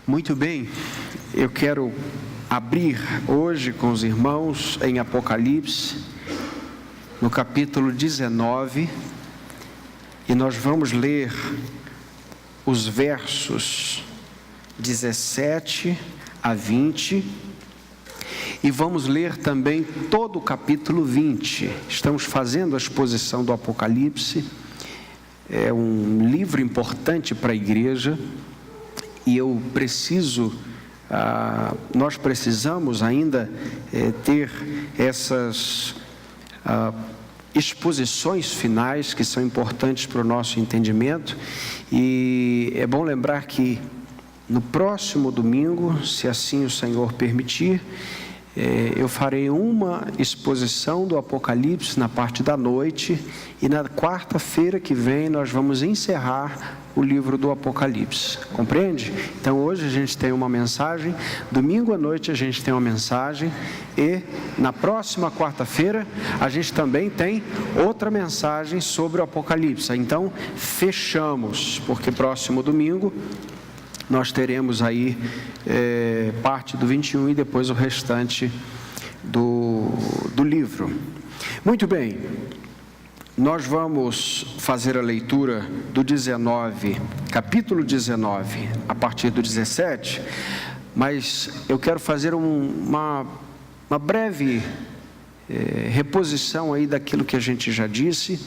Muito bem, eu quero abrir hoje com os irmãos em Apocalipse, no capítulo 19, e nós vamos ler os versos 17 a 20, e vamos ler também todo o capítulo 20. Estamos fazendo a exposição do Apocalipse, é um livro importante para a igreja, e nós precisamos ainda ter essas exposições finais que são importantes para o nosso entendimento. E é bom lembrar que no próximo domingo, se assim o Senhor permitir, eu farei uma exposição do Apocalipse na parte da noite, e na quarta-feira que vem nós vamos encerrar o livro do Apocalipse, compreende? Então hoje a gente tem uma mensagem, domingo à noite a gente tem uma mensagem, e na próxima quarta-feira a gente também tem outra mensagem sobre o Apocalipse. Então fechamos, porque próximo domingo nós teremos aí parte do 21 e depois o restante do livro. Muito bem, nós vamos fazer a leitura do 19, capítulo 19, a partir do 17, mas eu quero fazer uma breve reposição aí daquilo que a gente já disse.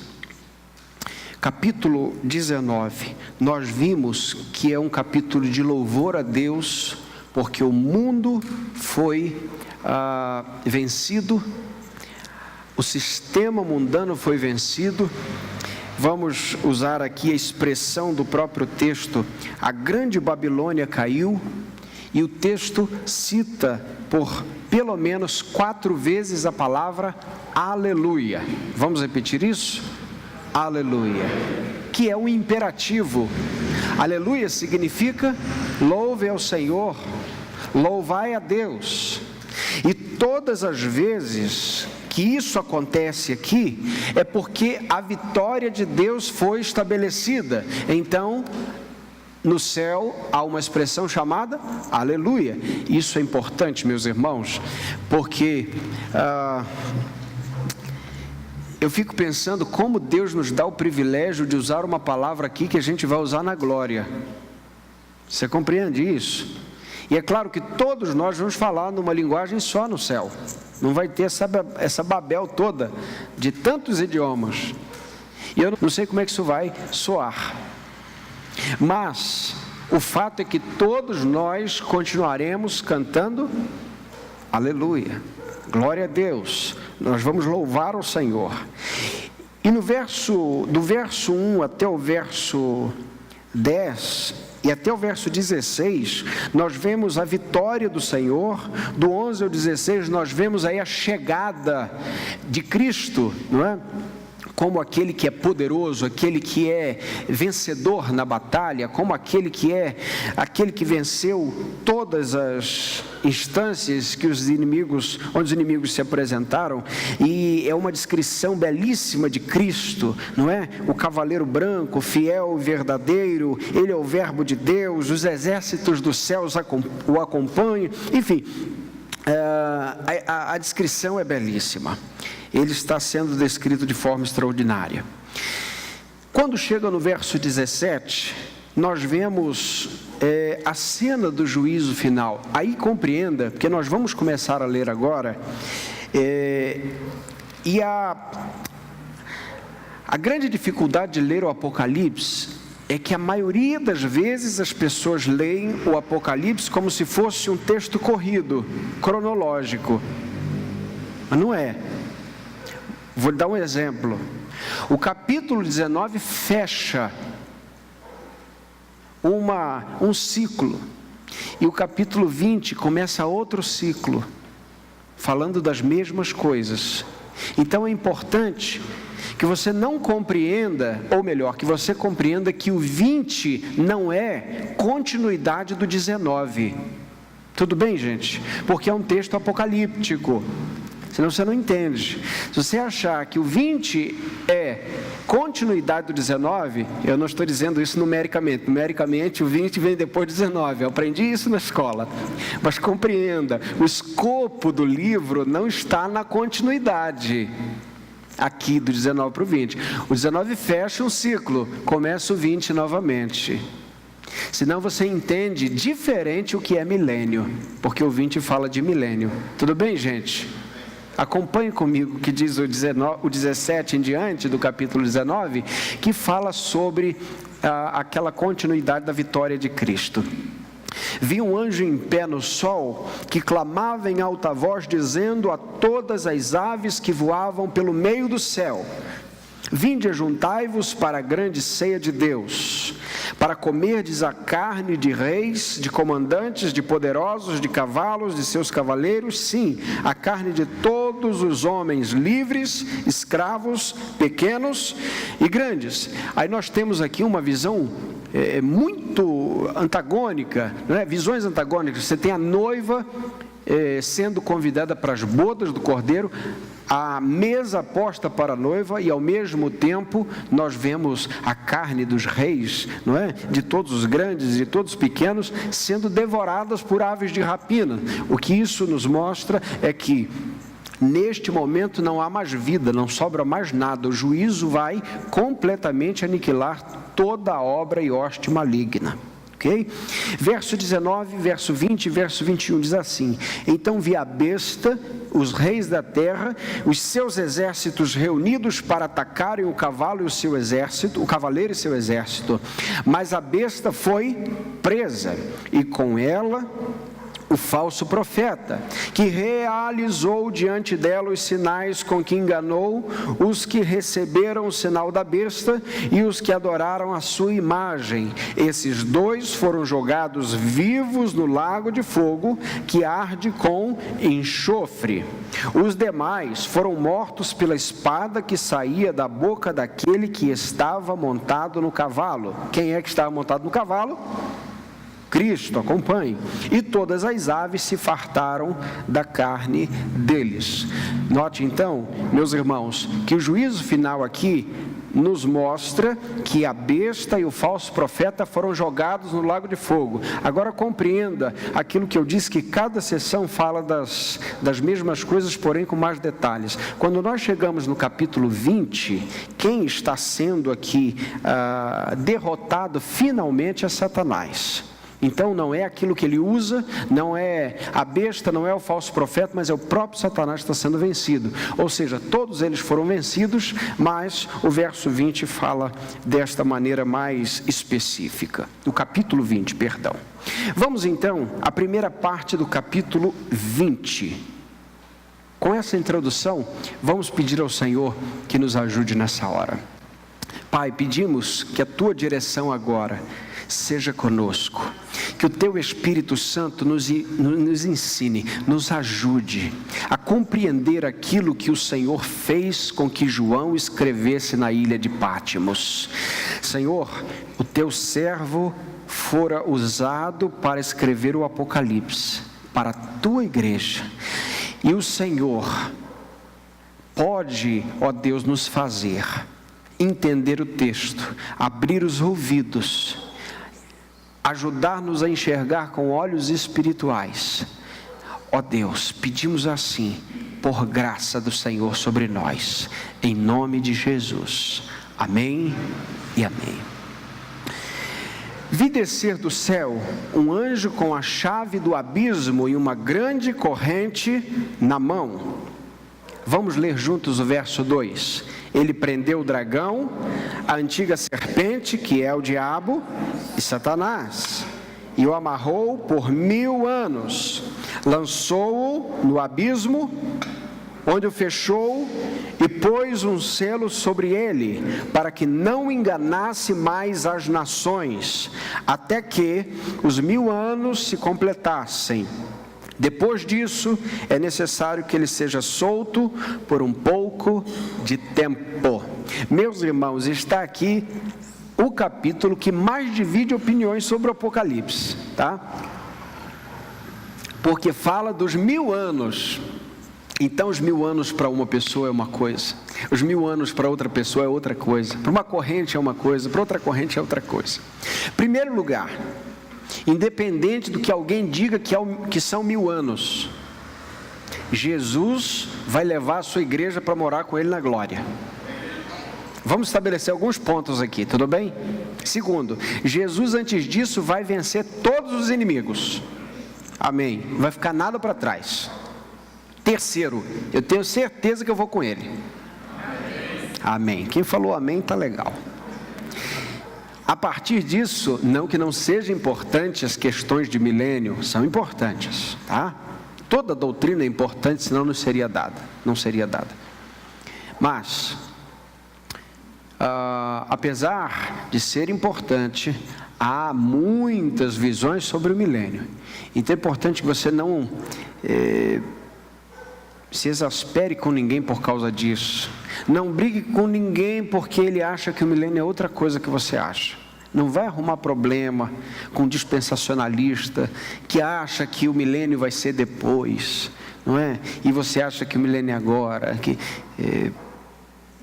Capítulo 19, nós vimos que é um capítulo de louvor a Deus, porque o mundo foi vencido, o sistema mundano foi vencido. Vamos usar aqui a expressão do próprio texto: a grande Babilônia caiu, e o texto cita por pelo menos 4 vezes a palavra aleluia. Vamos repetir isso? Aleluia, que é um imperativo. Aleluia significa louve ao Senhor, louvai a Deus. E todas as vezes que isso acontece aqui, é porque a vitória de Deus foi estabelecida. Então, no céu há uma expressão chamada aleluia. Isso é importante, meus irmãos, porque eu fico pensando como Deus nos dá o privilégio de usar uma palavra aqui que a gente vai usar na glória. Você compreende isso? E é claro que todos nós vamos falar numa linguagem só no céu. Não vai ter essa Babel toda de tantos idiomas. E eu não sei como é que isso vai soar. Mas o fato é que todos nós continuaremos cantando aleluia, glória a Deus. Nós vamos louvar o Senhor. E do verso 1 até o verso 10 e até o verso 16, nós vemos a vitória do Senhor. Do 11 ao 16, nós vemos aí a chegada de Cristo, não é? Como aquele que é poderoso, aquele que é vencedor na batalha, como aquele que venceu todas as instâncias onde os inimigos se apresentaram. E é uma descrição belíssima de Cristo, não é? O cavaleiro branco, fiel e verdadeiro, ele é o verbo de Deus, os exércitos dos céus o acompanham. Enfim, a descrição é belíssima. Ele está sendo descrito de forma extraordinária. Quando chega no verso 17, nós vemos a cena do juízo final. Aí compreenda, porque nós vamos começar a ler agora, e a grande dificuldade de ler o Apocalipse é que a maioria das vezes as pessoas leem o Apocalipse como se fosse um texto corrido, cronológico. Mas não é. Vou dar um exemplo. O capítulo 19 fecha um ciclo, e o capítulo 20 começa outro ciclo, falando das mesmas coisas. Então é importante que você não compreenda, ou melhor, que você compreenda que o 20 não é continuidade do 19. Tudo bem, gente? Porque é um texto apocalíptico. senão você não entende. Se você achar que o 20 é continuidade do 19, eu não estou dizendo isso numericamente. Numericamente, o 20 vem depois do 19. Eu aprendi isso na escola. Mas compreenda, o escopo do livro não está na continuidade aqui do 19 para o 20. O 19 fecha um ciclo, começa o 20 novamente. Senão você entende diferente o que é milênio, porque o 20 fala de milênio. Tudo bem, gente? Acompanhe comigo o que diz o 17 em diante do capítulo 19, que fala sobre aquela continuidade da vitória de Cristo. Vi um anjo em pé no sol, que clamava em alta voz, dizendo a todas as aves que voavam pelo meio do céu: vinde, ajuntai-vos para a grande ceia de Deus, para comerdes a carne de reis, de comandantes, de poderosos, de cavalos, de seus cavaleiros, sim, a carne de todos os homens livres, escravos, pequenos e grandes. Aí nós temos aqui uma visão muito antagônica, né? Visões antagônicas. Você tem a noiva sendo convidada para as bodas do Cordeiro, a mesa posta para a noiva, e ao mesmo tempo nós vemos a carne dos reis, não é? De todos os grandes e de todos os pequenos, sendo devoradas por aves de rapina. O que isso nos mostra é que neste momento não há mais vida, não sobra mais nada. O juízo vai completamente aniquilar toda a obra e hoste maligna. Okay? Verso 19, verso 20 e verso 21 diz assim: então vi a besta, os reis da terra, os seus exércitos reunidos para atacarem o cavalo e o seu exército, o cavaleiro e seu exército. Mas a besta foi presa, e com ela o falso profeta, que realizou diante dela os sinais com que enganou os que receberam o sinal da besta e os que adoraram a sua imagem. Esses dois foram jogados vivos no lago de fogo, que arde com enxofre. Os demais foram mortos pela espada que saía da boca daquele que estava montado no cavalo. Quem é que estava montado no cavalo? Cristo, acompanhe. E todas as aves se fartaram da carne deles. Note então, meus irmãos, que o juízo final aqui nos mostra que a besta e o falso profeta foram jogados no lago de fogo. Agora compreenda aquilo que eu disse, que cada sessão fala das mesmas coisas, porém com mais detalhes. Quando nós chegamos no capítulo 20, quem está sendo aqui derrotado finalmente é Satanás. Então não é aquilo que ele usa, não é a besta, não é o falso profeta, mas é o próprio Satanás que está sendo vencido. Ou seja, todos eles foram vencidos, mas o verso 20 fala desta maneira mais específica. O capítulo 20, perdão. Vamos então à primeira parte do capítulo 20. Com essa introdução, vamos pedir ao Senhor que nos ajude nessa hora. Pai, pedimos que a Tua direção agora seja conosco, que o Teu Espírito Santo nos ensine, nos ajude a compreender aquilo que o Senhor fez com que João escrevesse na ilha de Pátimos. Senhor, o Teu servo fora usado para escrever o Apocalipse para a Tua igreja, e o Senhor pode, ó Deus, nos fazer entender o texto, abrir os ouvidos, ajudar-nos a enxergar com olhos espirituais. Ó Deus, pedimos assim, por graça do Senhor sobre nós, em nome de Jesus. Amém e amém. Vi descer do céu um anjo com a chave do abismo e uma grande corrente na mão. Vamos ler juntos o verso 2. Ele prendeu o dragão, a antiga serpente, que é o diabo e Satanás, e o amarrou por 1000 anos, lançou-o no abismo, onde o fechou e pôs um selo sobre ele, para que não enganasse mais as nações, até que os 1000 anos se completassem. Depois disso, é necessário que ele seja solto por um pouco de tempo. Meus irmãos, está aqui o capítulo que mais divide opiniões sobre o Apocalipse, tá? Porque fala dos 1000 anos. Então os 1000 anos para uma pessoa é uma coisa, os 1000 anos para outra pessoa é outra coisa, para uma corrente é uma coisa, para outra corrente é outra coisa. Primeiro lugar, independente do que alguém diga que são 1000 anos, Jesus vai levar a sua igreja para morar com Ele na glória. Vamos estabelecer alguns pontos aqui, tudo bem? Segundo, Jesus antes disso vai vencer todos os inimigos. Amém. Não vai ficar nada para trás. Terceiro, eu tenho certeza que eu vou com Ele. Amém. Quem falou amém está legal. A partir disso, não que não seja importante as questões de milênio, são importantes, tá? Toda doutrina é importante, senão não seria dada. Mas, apesar de ser importante, há muitas visões sobre o milênio. Então é importante que você não se exaspere com ninguém por causa disso. Não brigue com ninguém porque ele acha que o milênio é outra coisa que você acha. Não vai arrumar problema com um dispensacionalista que acha que o milênio vai ser depois, não é? E você acha que o milênio é agora.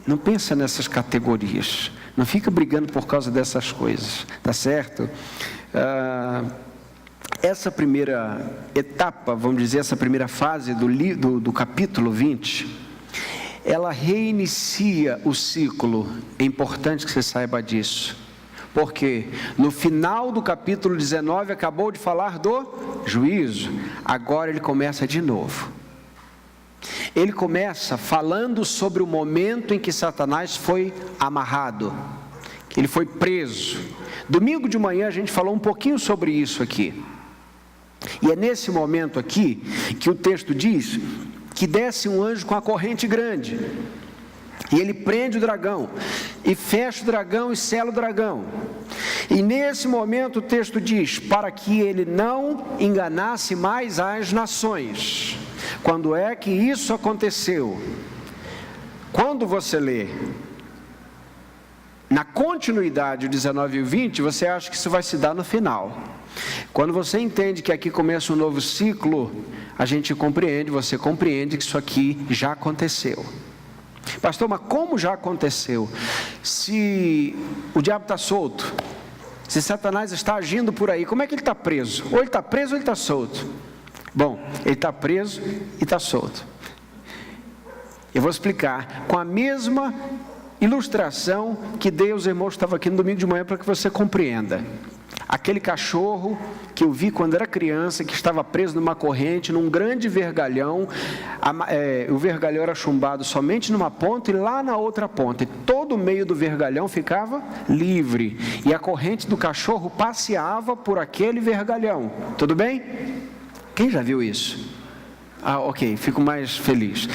Não pensa nessas categorias. Não fica brigando por causa dessas coisas, tá certo? Essa primeira etapa, vamos dizer, essa primeira fase do capítulo 20, ela reinicia o ciclo. É importante que você saiba disso, porque no final do capítulo 19 acabou de falar do juízo, agora ele começa de novo. Ele começa falando sobre o momento em que Satanás foi amarrado, que ele foi preso. Domingo de manhã a gente falou um pouquinho sobre isso aqui. E é nesse momento aqui que o texto diz que desce um anjo com a corrente grande. E ele prende o dragão, e fecha o dragão e sela o dragão. E nesse momento o texto diz, para que ele não enganasse mais as nações. Quando é que isso aconteceu? Quando você lê na continuidade o 19 e o 20, você acha que isso vai se dar no final. Quando você entende que aqui começa um novo ciclo, você compreende que isso aqui já aconteceu. Pastor, mas como já aconteceu? Se o diabo está solto, se Satanás está agindo por aí, como é que ele está preso? Ou ele está preso ou ele está solto? Bom, ele está preso e está solto. Eu vou explicar com a mesma ilustração que dei aos irmãos que estavam aqui no domingo de manhã para que você compreenda. Aquele cachorro que eu vi quando era criança, que estava preso numa corrente, num grande vergalhão, o vergalhão era chumbado somente numa ponta e lá na outra ponta, e todo o meio do vergalhão ficava livre, e a corrente do cachorro passeava por aquele vergalhão, tudo bem? Quem já viu isso? Ok, fico mais feliz.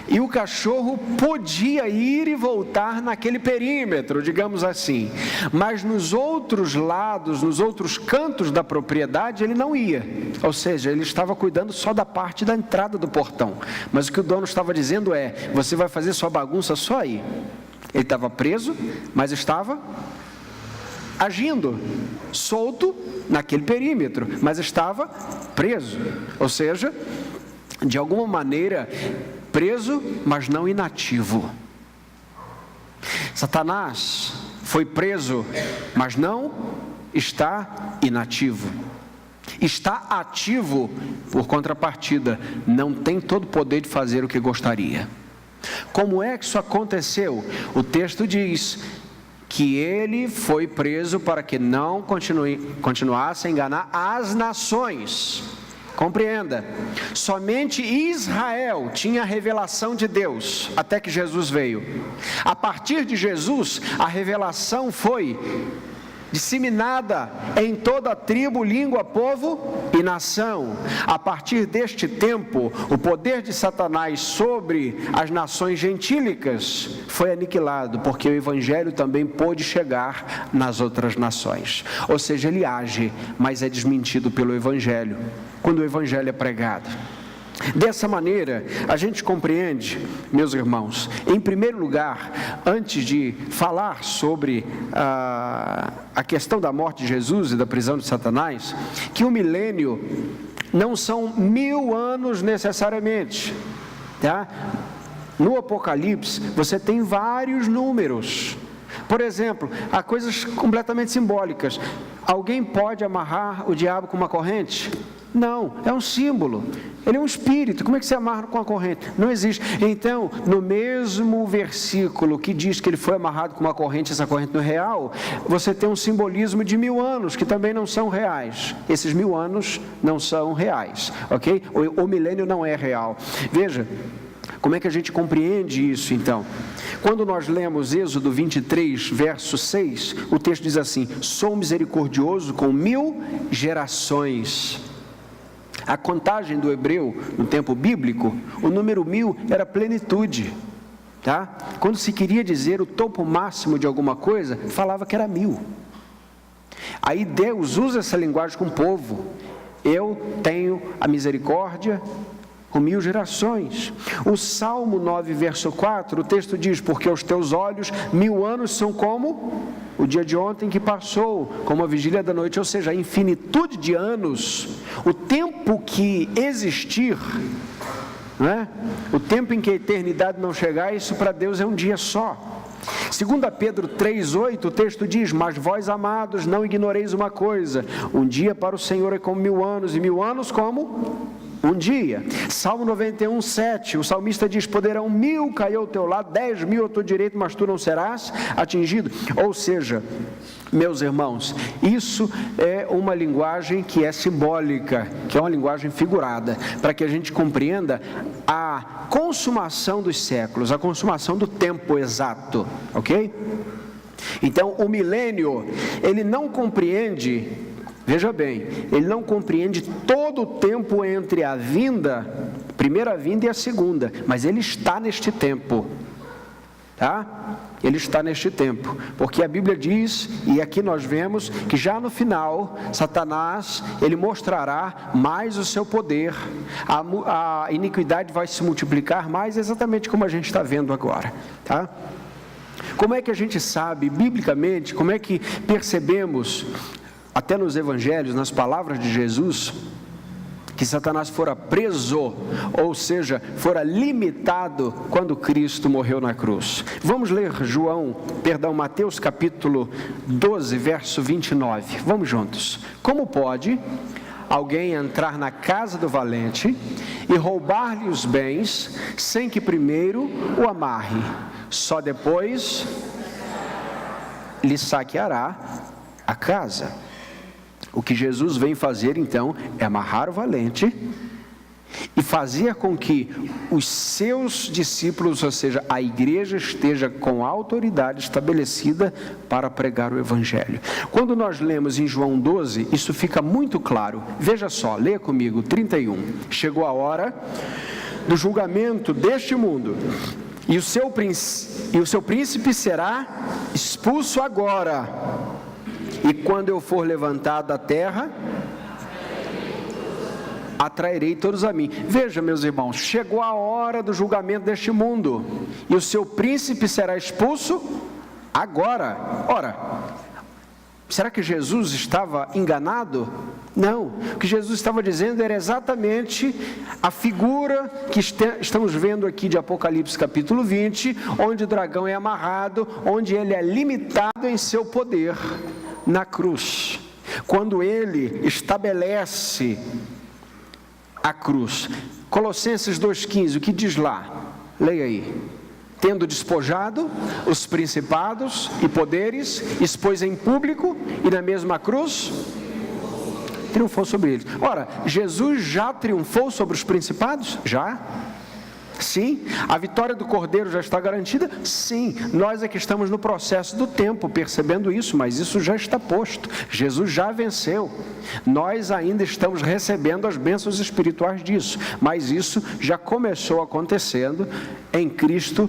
E o cachorro podia ir e voltar naquele perímetro, digamos assim, mas nos outros lados, nos outros cantos da propriedade, ele não ia. Ou seja, ele estava cuidando só da parte da entrada do portão. Mas o que o dono estava dizendo é, você vai fazer sua bagunça só aí. Ele estava preso, mas estava agindo, solto naquele perímetro, mas estava preso. Ou seja, de alguma maneira, preso, mas não inativo. Satanás foi preso, mas não está inativo. Está ativo, por contrapartida, não tem todo o poder de fazer o que gostaria. Como é que isso aconteceu? O texto diz que ele foi preso para que não continuasse a enganar as nações. Compreenda, somente Israel tinha a revelação de Deus, até que Jesus veio. A partir de Jesus, a revelação foi disseminada em toda a tribo, língua, povo e nação. A partir deste tempo, o poder de Satanás sobre as nações gentílicas foi aniquilado, porque o Evangelho também pôde chegar nas outras nações. Ou seja, ele age, mas é desmentido pelo Evangelho, quando o Evangelho é pregado. Dessa maneira, a gente compreende, meus irmãos, em primeiro lugar, antes de falar sobre a questão da morte de Jesus e da prisão de Satanás, que o milênio não são 1000 anos necessariamente, tá? No Apocalipse, você tem vários números. Por exemplo, há coisas completamente simbólicas. Alguém pode amarrar o diabo com uma corrente? Não, é um símbolo. Ele é um espírito. Como é que se amarra com a corrente? Não existe. Então, no mesmo versículo que diz que ele foi amarrado com uma corrente, essa corrente não é real, você tem um simbolismo de 1000 anos, que também não são reais. Esses 1000 anos não são reais, ok? O milênio não é real. Veja, como é que a gente compreende isso, então? Quando nós lemos Êxodo 23, verso 6, o texto diz assim: sou misericordioso com 1000 gerações. A contagem do hebreu, no tempo bíblico, o número 1000 era plenitude, tá? Quando se queria dizer o topo máximo de alguma coisa, falava que era 1000. Aí Deus usa essa linguagem com o povo: eu tenho a misericórdia com 1000 gerações. O Salmo 9, verso 4, o texto diz: porque aos teus olhos 1000 anos são como o dia de ontem que passou, como a vigília da noite. Ou seja, a infinitude de anos, o tempo que existir, né? O tempo em que a eternidade não chegar, isso para Deus é um dia só. 2 Pedro 3,8, o texto diz: mas vós, amados, não ignoreis uma coisa: um dia para o Senhor é como 1000 anos, e 1000 anos como um dia. Salmo 91, 7, o salmista diz: poderão 1000 cair ao teu lado, 10.000 ao teu direito, mas tu não serás atingido. Ou seja, meus irmãos, isso é uma linguagem que é simbólica, que é uma linguagem figurada, para que a gente compreenda a consumação dos séculos, a consumação do tempo exato, ok? Então, o milênio, ele não compreende, veja bem, ele não compreende todo o tempo entre a vinda, primeira vinda e a segunda, mas ele está neste tempo, tá? Ele está neste tempo, porque a Bíblia diz, e aqui nós vemos, que já no final, Satanás, ele mostrará mais o seu poder, a iniquidade vai se multiplicar mais, exatamente como a gente está vendo agora, tá? Como é que a gente sabe, biblicamente, como é que percebemos, até nos evangelhos, nas palavras de Jesus, que Satanás fora preso, ou seja, fora limitado quando Cristo morreu na cruz? Vamos ler Mateus capítulo 12, verso 29. Vamos juntos. Como pode alguém entrar na casa do valente e roubar-lhe os bens, sem que primeiro o amarre? Só depois lhe saqueará a casa. O que Jesus vem fazer, então, é amarrar o valente e fazer com que os seus discípulos, ou seja, a igreja, esteja com a autoridade estabelecida para pregar o Evangelho. Quando nós lemos em João 12, isso fica muito claro. Veja só, leia comigo, 31. Chegou a hora do julgamento deste mundo, e o seu príncipe será expulso agora. E quando eu for levantado da terra, atrairei todos a mim. Veja, meus irmãos, chegou a hora do julgamento deste mundo, e o seu príncipe será expulso agora. Ora, será que Jesus estava enganado? Não, o que Jesus estava dizendo era exatamente a figura que estamos vendo aqui de Apocalipse capítulo 20, onde o dragão é amarrado, onde ele é limitado em seu poder na cruz, quando ele estabelece a cruz. Colossenses 2,15, o que diz lá? Leia aí. Tendo despojado os principados e poderes, expôs em público, e na mesma cruz triunfou sobre eles. Ora, Jesus já triunfou sobre os principados? Já? Sim. A vitória do Cordeiro já está garantida? Sim. Nós é que estamos no processo do tempo, percebendo isso, mas isso já está posto. Jesus já venceu. Nós ainda estamos recebendo as bênçãos espirituais disso, mas isso já começou acontecendo em Cristo,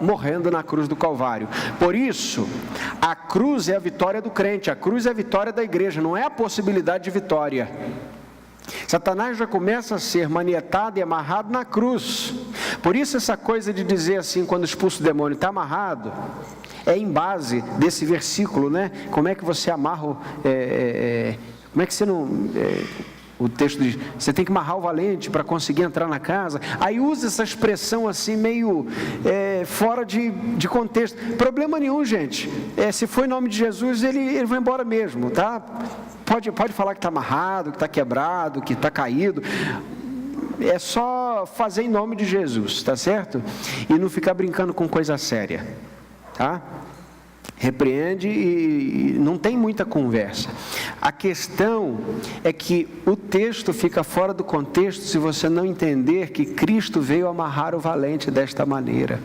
morrendo na cruz do Calvário. Por isso, a cruz é a vitória do crente, a cruz é a vitória da igreja, não é a possibilidade de vitória. Satanás já começa a ser manietado e amarrado na cruz. Por isso essa coisa de dizer assim, quando expulsa o demônio, está amarrado, é em base desse versículo, né? Como é que você amarra, como é que você não... O texto diz, você tem que amarrar o valente para conseguir entrar na casa. Aí usa essa expressão assim, meio fora de contexto. Problema nenhum, gente. Se for em nome de Jesus, ele vai embora mesmo, tá? Pode falar que está amarrado, que está quebrado, que está caído. É só fazer em nome de Jesus, tá certo? E não ficar brincando com coisa séria, tá? Repreende e não tem muita conversa. A questão é que o texto fica fora do contexto se você não entender que Cristo veio amarrar o valente desta maneira.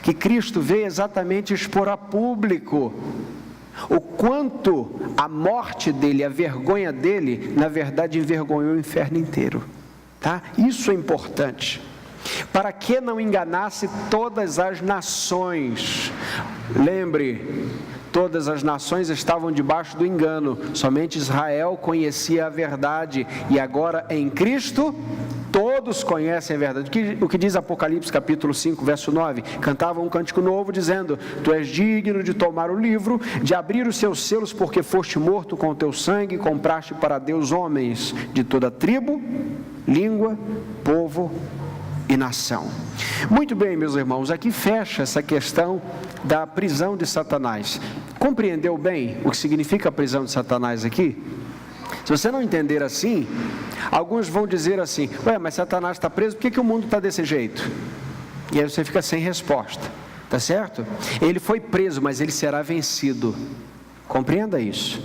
Que Cristo veio exatamente expor a público o quanto a morte dele, a vergonha dele, na verdade envergonhou o inferno inteiro. Tá? Isso é importante. Para que não enganasse todas as nações. Lembre, todas as nações estavam debaixo do engano, somente Israel conhecia a verdade, e agora em Cristo, todos conhecem a verdade. O que diz Apocalipse capítulo 5, verso 9? Cantavam um cântico novo, dizendo, tu és digno de tomar o livro, de abrir os seus selos, porque foste morto com o teu sangue, e compraste para Deus homens de toda tribo, língua, povo e nação. Muito bem, meus irmãos, aqui fecha essa questão da prisão de Satanás. Compreendeu bem o que significa a prisão de Satanás aqui? Se você não entender assim, alguns vão dizer assim, mas Satanás está preso, por que o mundo está desse jeito? E aí você fica sem resposta, tá certo? Ele foi preso, mas ele será vencido. Compreenda isso.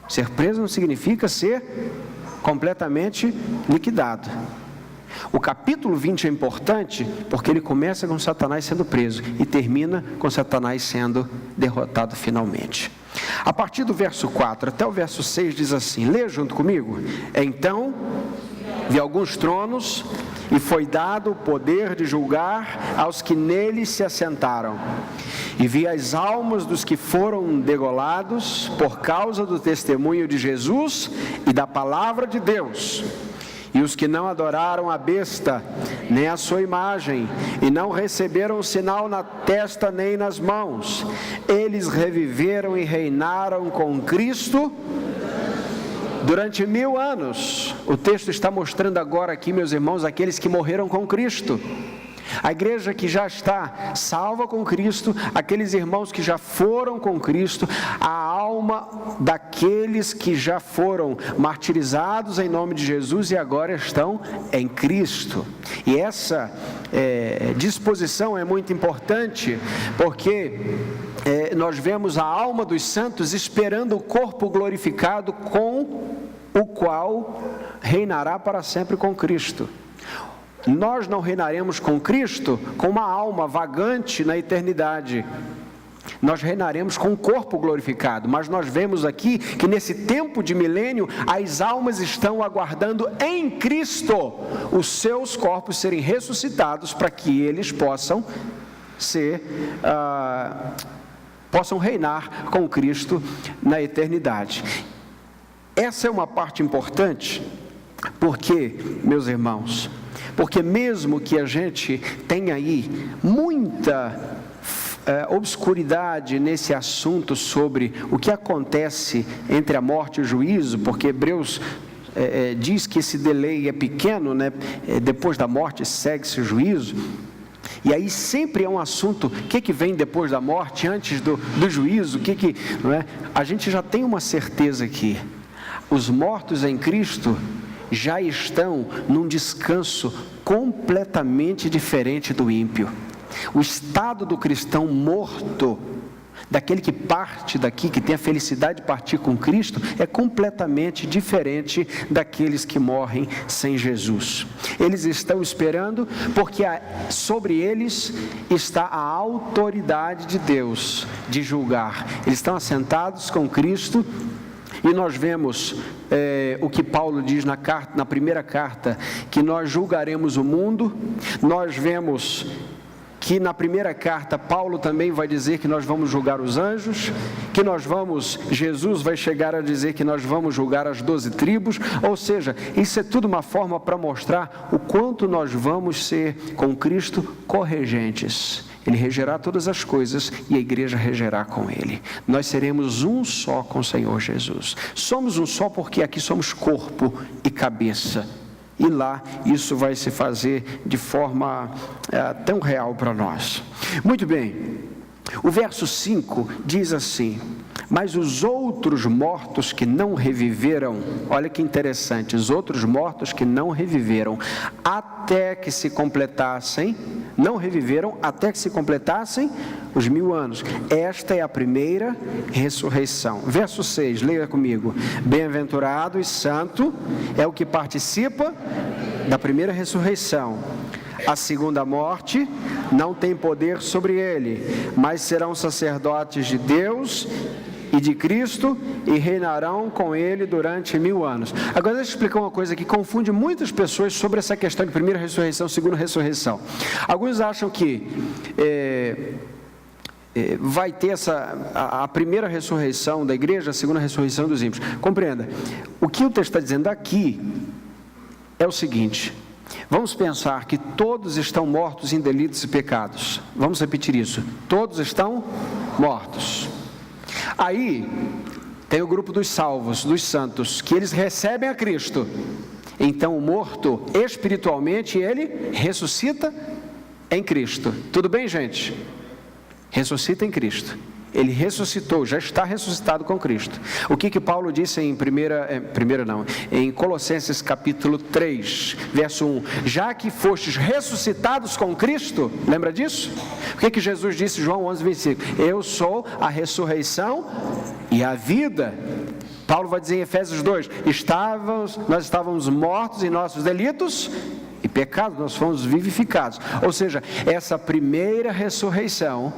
Ser preso não significa ser completamente liquidado. O capítulo 20 é importante porque ele começa com Satanás sendo preso e termina com Satanás sendo derrotado finalmente. A partir do verso 4 até o verso 6 diz assim, lê junto comigo. Então, vi alguns tronos e foi dado o poder de julgar aos que neles se assentaram. E vi as almas dos que foram degolados por causa do testemunho de Jesus e da palavra de Deus. E os que não adoraram a besta, nem a sua imagem, e não receberam o sinal na testa nem nas mãos, eles reviveram e reinaram com Cristo durante 1000 anos. O texto está mostrando agora aqui, meus irmãos, aqueles que morreram com Cristo. A igreja que já está salva com Cristo, aqueles irmãos que já foram com Cristo, a alma daqueles que já foram martirizados em nome de Jesus e agora estão em Cristo. E essa disposição é muito importante, porque nós vemos a alma dos santos esperando o corpo glorificado com o qual reinará para sempre com Cristo. Nós não reinaremos com Cristo com uma alma vagante na eternidade. Nós reinaremos com um corpo glorificado, mas nós vemos aqui que nesse tempo de milênio, as almas estão aguardando em Cristo os seus corpos serem ressuscitados para que eles possam reinar com Cristo na eternidade. Essa é uma parte importante, porque, meus irmãos, porque mesmo que a gente tenha aí muita obscuridade nesse assunto sobre o que acontece entre a morte e o juízo, porque Hebreus diz que esse delay é pequeno, né? Depois da morte segue-se o juízo, e aí sempre é um assunto, o que vem depois da morte, antes do juízo, não é? A gente já tem uma certeza aqui, os mortos em Cristo já estão num descanso completamente diferente do ímpio. O estado do cristão morto, daquele que parte daqui, que tem a felicidade de partir com Cristo, é completamente diferente daqueles que morrem sem Jesus. Eles estão esperando porque sobre eles está a autoridade de Deus de julgar. Eles estão assentados com Cristo. E nós vemos o que Paulo diz na primeira carta, que nós julgaremos o mundo. Nós vemos que na primeira carta Paulo também vai dizer que nós vamos julgar os anjos, Jesus vai chegar a dizer que nós vamos julgar as 12 tribos, ou seja, isso é tudo uma forma para mostrar o quanto nós vamos ser com Cristo corregentes. Ele regerá todas as coisas e a igreja regerá com Ele. Nós seremos um só com o Senhor Jesus. Somos um só porque aqui somos corpo e cabeça. E lá isso vai se fazer de forma tão real para nós. Muito bem, o verso 5 diz assim: mas os outros mortos que não reviveram, olha que interessante, os outros mortos que não reviveram, até que se completassem, não reviveram até que se completassem os 1000 anos. Esta é a primeira ressurreição. Verso 6, leia comigo. Bem-aventurado e santo é o que participa da primeira ressurreição. A segunda morte não tem poder sobre ele, mas serão sacerdotes de Deus e de Cristo e reinarão com ele durante 1000 anos. Agora deixa eu explicar uma coisa que confunde muitas pessoas sobre essa questão de primeira ressurreição, segunda ressurreição. Alguns acham que vai ter a primeira ressurreição da igreja, a segunda ressurreição dos ímpios. Compreenda, o que o texto está dizendo aqui é o seguinte: vamos pensar que todos estão mortos em delitos e pecados. Vamos repetir isso: todos estão mortos. Aí tem o grupo dos salvos, dos santos, que eles recebem a Cristo. Então o morto, espiritualmente, ele ressuscita em Cristo. Tudo bem, gente? Ressuscita em Cristo. Ele ressuscitou, já está ressuscitado com Cristo. O que Paulo disse em Colossenses capítulo 3, verso 1, já que fostes ressuscitados com Cristo, lembra disso? O que Jesus disse em João 11, 25? Eu sou a ressurreição e a vida. Paulo vai dizer em Efésios 2, nós estávamos mortos em nossos delitos e pecados, nós fomos vivificados. Ou seja, essa primeira ressurreição,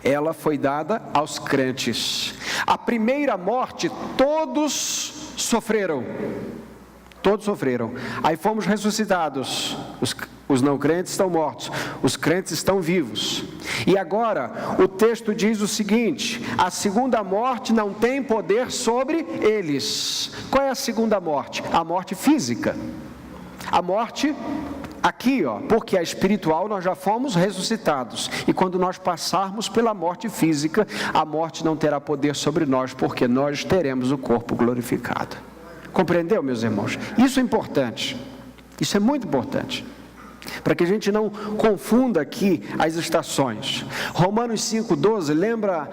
ela foi dada aos crentes. A primeira morte, todos sofreram. Aí fomos ressuscitados. Os não crentes estão mortos, os crentes estão vivos. E agora, o texto diz o seguinte: a segunda morte não tem poder sobre eles. Qual é a segunda morte? A morte física. A morte aqui, porque a espiritual nós já fomos ressuscitados, e quando nós passarmos pela morte física, a morte não terá poder sobre nós, porque nós teremos o corpo glorificado. Compreendeu, meus irmãos? Isso é importante, isso é muito importante, para que a gente não confunda aqui as estações. Romanos 5,12 lembra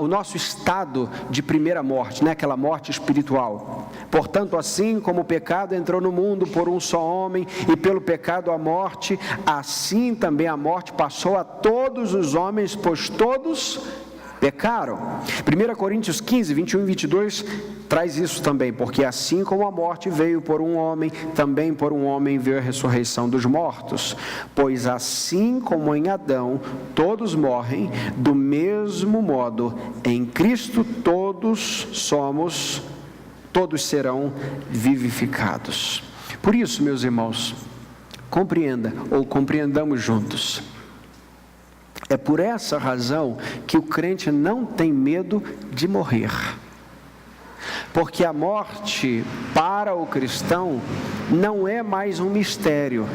o nosso estado de primeira morte, né? Aquela morte espiritual. Portanto, assim como o pecado entrou no mundo por um só homem, e pelo pecado a morte, assim também a morte passou a todos os homens, pois todos pecaram. 1 Coríntios 15, 21 e 22 traz isso também, porque assim como a morte veio por um homem, também por um homem veio a ressurreição dos mortos. Pois assim como em Adão todos morrem, do mesmo modo em Cristo todos serão vivificados. Por isso, meus irmãos, compreendamos juntos. É por essa razão que o crente não tem medo de morrer. Porque a morte, para o cristão, não é mais um mistério.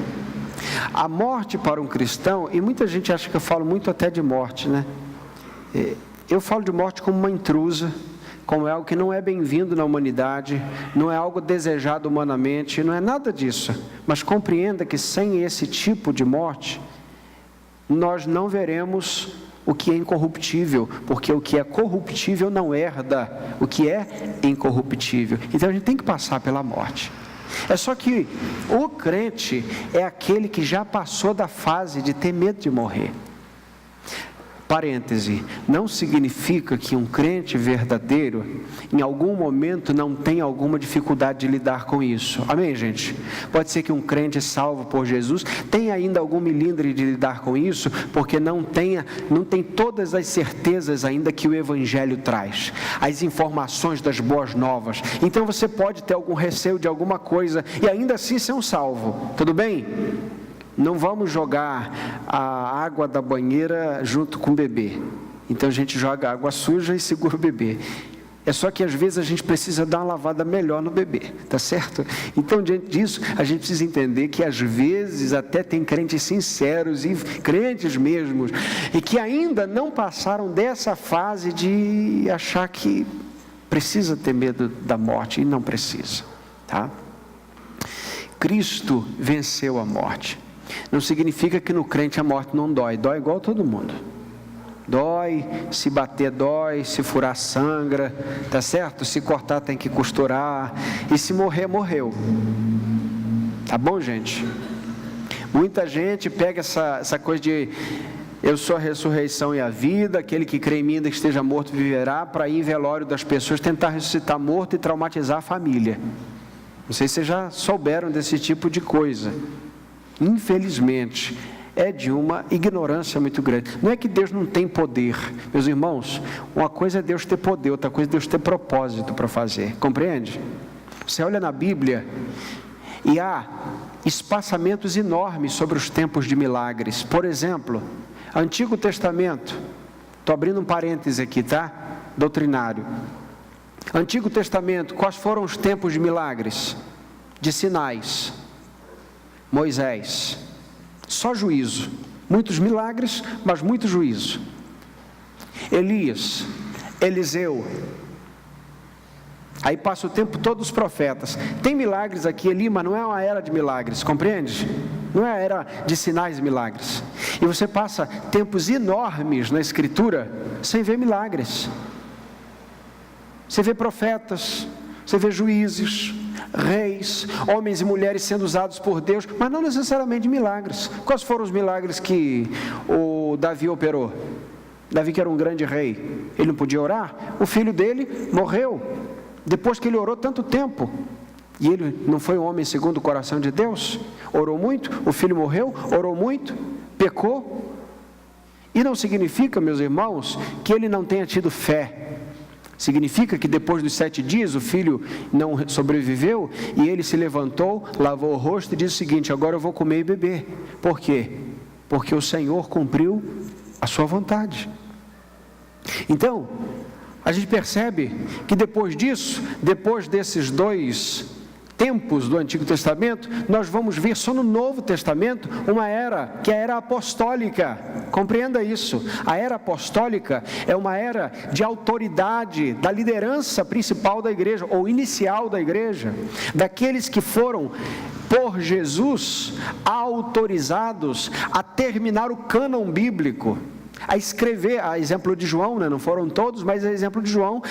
A morte para um cristão, e muita gente acha que eu falo muito até de morte, né? Eu falo de morte como uma intrusa, como algo que não é bem-vindo na humanidade, não é algo desejado humanamente, não é nada disso. Mas compreenda que sem esse tipo de morte, nós não veremos o que é incorruptível, porque o que é corruptível não herda o que é incorruptível. Então a gente tem que passar pela morte. É só que o crente é aquele que já passou da fase de ter medo de morrer. Parêntese, não significa que um crente verdadeiro, em algum momento, não tenha alguma dificuldade de lidar com isso. Amém, gente? Pode ser que um crente salvo por Jesus tenha ainda algum milindre de lidar com isso, porque não tem todas as certezas ainda que o Evangelho traz, as informações das boas novas. Então você pode ter algum receio de alguma coisa e ainda assim ser um salvo. Tudo bem? Não vamos jogar a água da banheira junto com o bebê. Então a gente joga água suja e segura o bebê. É só que às vezes a gente precisa dar uma lavada melhor no bebê, tá certo? Então, diante disso, a gente precisa entender que às vezes até tem crentes sinceros e crentes mesmos, e que ainda não passaram dessa fase de achar que precisa ter medo da morte, e não precisa, tá? Cristo venceu a morte. Não significa que no crente a morte não dói, dói igual todo mundo. Dói, se bater dói, se furar sangra, tá certo? Se cortar tem que costurar, e se morrer, morreu. Tá bom, gente? Muita gente pega essa coisa de eu sou a ressurreição e a vida, aquele que crê em mim ainda que esteja morto viverá, para ir em velório das pessoas, tentar ressuscitar morto e traumatizar a família. Não sei se vocês já souberam desse tipo de coisa. Infelizmente, é de uma ignorância muito grande. Não é que Deus não tem poder, meus irmãos, uma coisa é Deus ter poder, outra coisa é Deus ter propósito para fazer, compreende? Você olha na Bíblia e há espaçamentos enormes sobre os tempos de milagres. Por exemplo, Antigo Testamento, estou abrindo um parêntese aqui, tá? Doutrinário. Antigo Testamento, quais foram os tempos de milagres? De sinais. Moisés. Só juízo, muitos milagres, mas muito juízo. Elias, Eliseu, aí passa o tempo todo os profetas. Tem milagres aqui ali, mas não é uma era de milagres, compreende? Não é a era de sinais e milagres. E você passa tempos enormes na Escritura sem ver milagres. Você vê profetas, você vê juízes, reis, homens e mulheres sendo usados por Deus, mas não necessariamente milagres. Quais foram os milagres que o Davi operou? Davi, que era um grande rei, ele não podia orar? O filho dele morreu, depois que ele orou tanto tempo, e ele não foi um homem segundo o coração de Deus? Orou muito, o filho morreu, orou muito, pecou, e não significa, meus irmãos, que ele não tenha tido fé. Significa que depois dos 7 dias o filho não sobreviveu e ele se levantou, lavou o rosto e disse o seguinte: agora eu vou comer e beber. Por quê? Porque o Senhor cumpriu a sua vontade. Então, a gente percebe que depois disso, depois desses 2 tempos do Antigo Testamento, nós vamos ver só no Novo Testamento uma era, que é a era apostólica. Compreenda isso. A era apostólica é uma era de autoridade da liderança principal da igreja, ou inicial da igreja, daqueles que foram por Jesus autorizados a terminar o cânon bíblico, a escrever, a exemplo de João, né? Não foram todos, mas a exemplo de João,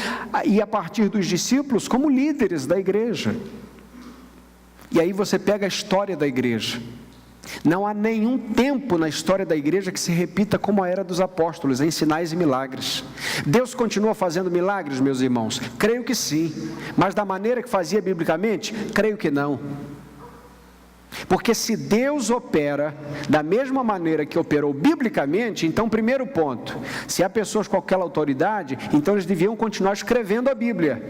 e a partir dos discípulos como líderes da igreja. E aí você pega a história da igreja. Não há nenhum tempo na história da igreja que se repita como a era dos apóstolos, em sinais e milagres. Deus continua fazendo milagres, meus irmãos? Creio que sim, mas da maneira que fazia biblicamente? Creio que não. Porque se Deus opera da mesma maneira que operou biblicamente, então, primeiro ponto, se há pessoas com aquela autoridade, então eles deviam continuar escrevendo a Bíblia.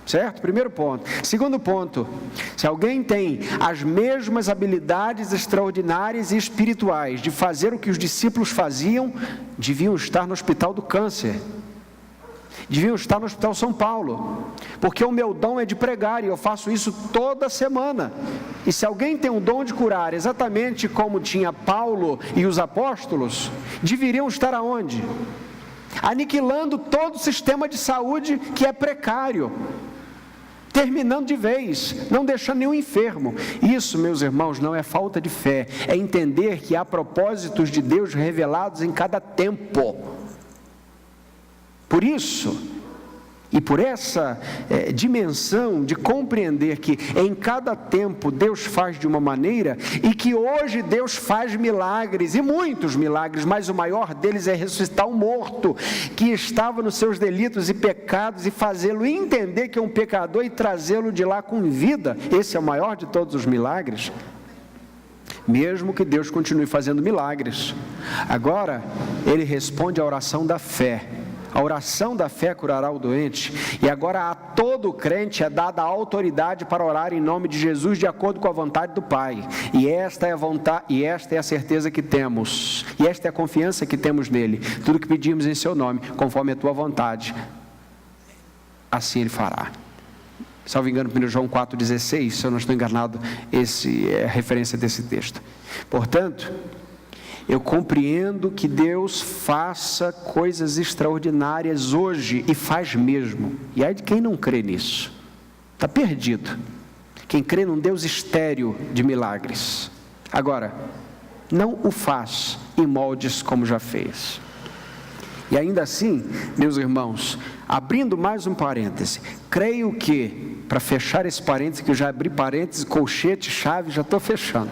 Certo? Primeiro ponto. Segundo ponto, se alguém tem as mesmas habilidades extraordinárias e espirituais de fazer o que os discípulos faziam, deviam estar no hospital do câncer, deviam estar no hospital São Paulo, porque o meu dom é de pregar e eu faço isso toda semana. E se alguém tem o dom de curar, exatamente como tinha Paulo e os apóstolos, deveriam estar aonde? Aniquilando todo o sistema de saúde que é precário, terminando de vez, não deixando nenhum enfermo. Isso, meus irmãos, não é falta de fé, é entender que há propósitos de Deus revelados em cada tempo. Por isso, e por essa dimensão de compreender que em cada tempo Deus faz de uma maneira, e que hoje Deus faz milagres, e muitos milagres, mas o maior deles é ressuscitar um morto, que estava nos seus delitos e pecados, e fazê-lo entender que é um pecador, e trazê-lo de lá com vida. Esse é o maior de todos os milagres. Mesmo que Deus continue fazendo milagres, agora Ele responde à oração da fé. A oração da fé curará o doente, e agora a todo crente é dada a autoridade para orar em nome de Jesus, de acordo com a vontade do Pai. E esta é a vontade, e esta é a certeza que temos, e esta é a confiança que temos nele. Tudo que pedimos em seu nome, conforme a tua vontade. assim Ele fará. Salvo engano, 1 João 4,16, se eu não estou enganado, esse é a referência desse texto. Portanto, eu compreendo que Deus faça coisas extraordinárias hoje, e faz mesmo. E aí de quem não crê nisso, está perdido. Quem crê num Deus estéril de milagres. Agora, não o faz em moldes como já fez. E ainda assim, meus irmãos, abrindo mais um parêntese, creio que, para fechar esse parêntese, que eu já abri parêntese, colchete, chave, já estou fechando.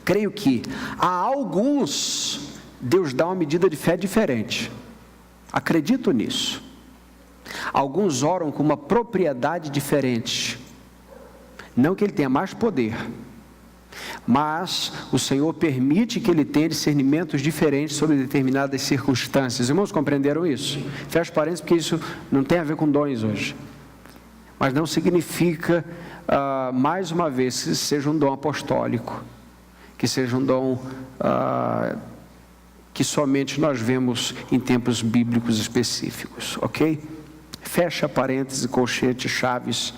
Creio que a alguns Deus dá uma medida de fé diferente. Acredito nisso. Alguns oram com uma propriedade diferente. Não que ele tenha mais poder, mas o Senhor permite que ele tenha discernimentos diferentes sobre determinadas circunstâncias. Irmãos, compreenderam isso? Fecho parênteses, porque isso não tem a ver com dons hoje. Mas não significa, mais uma vez, que seja um dom apostólico, que seja um dom que somente nós vemos em tempos bíblicos específicos, ok? Fecha parênteses, colchete, chaves.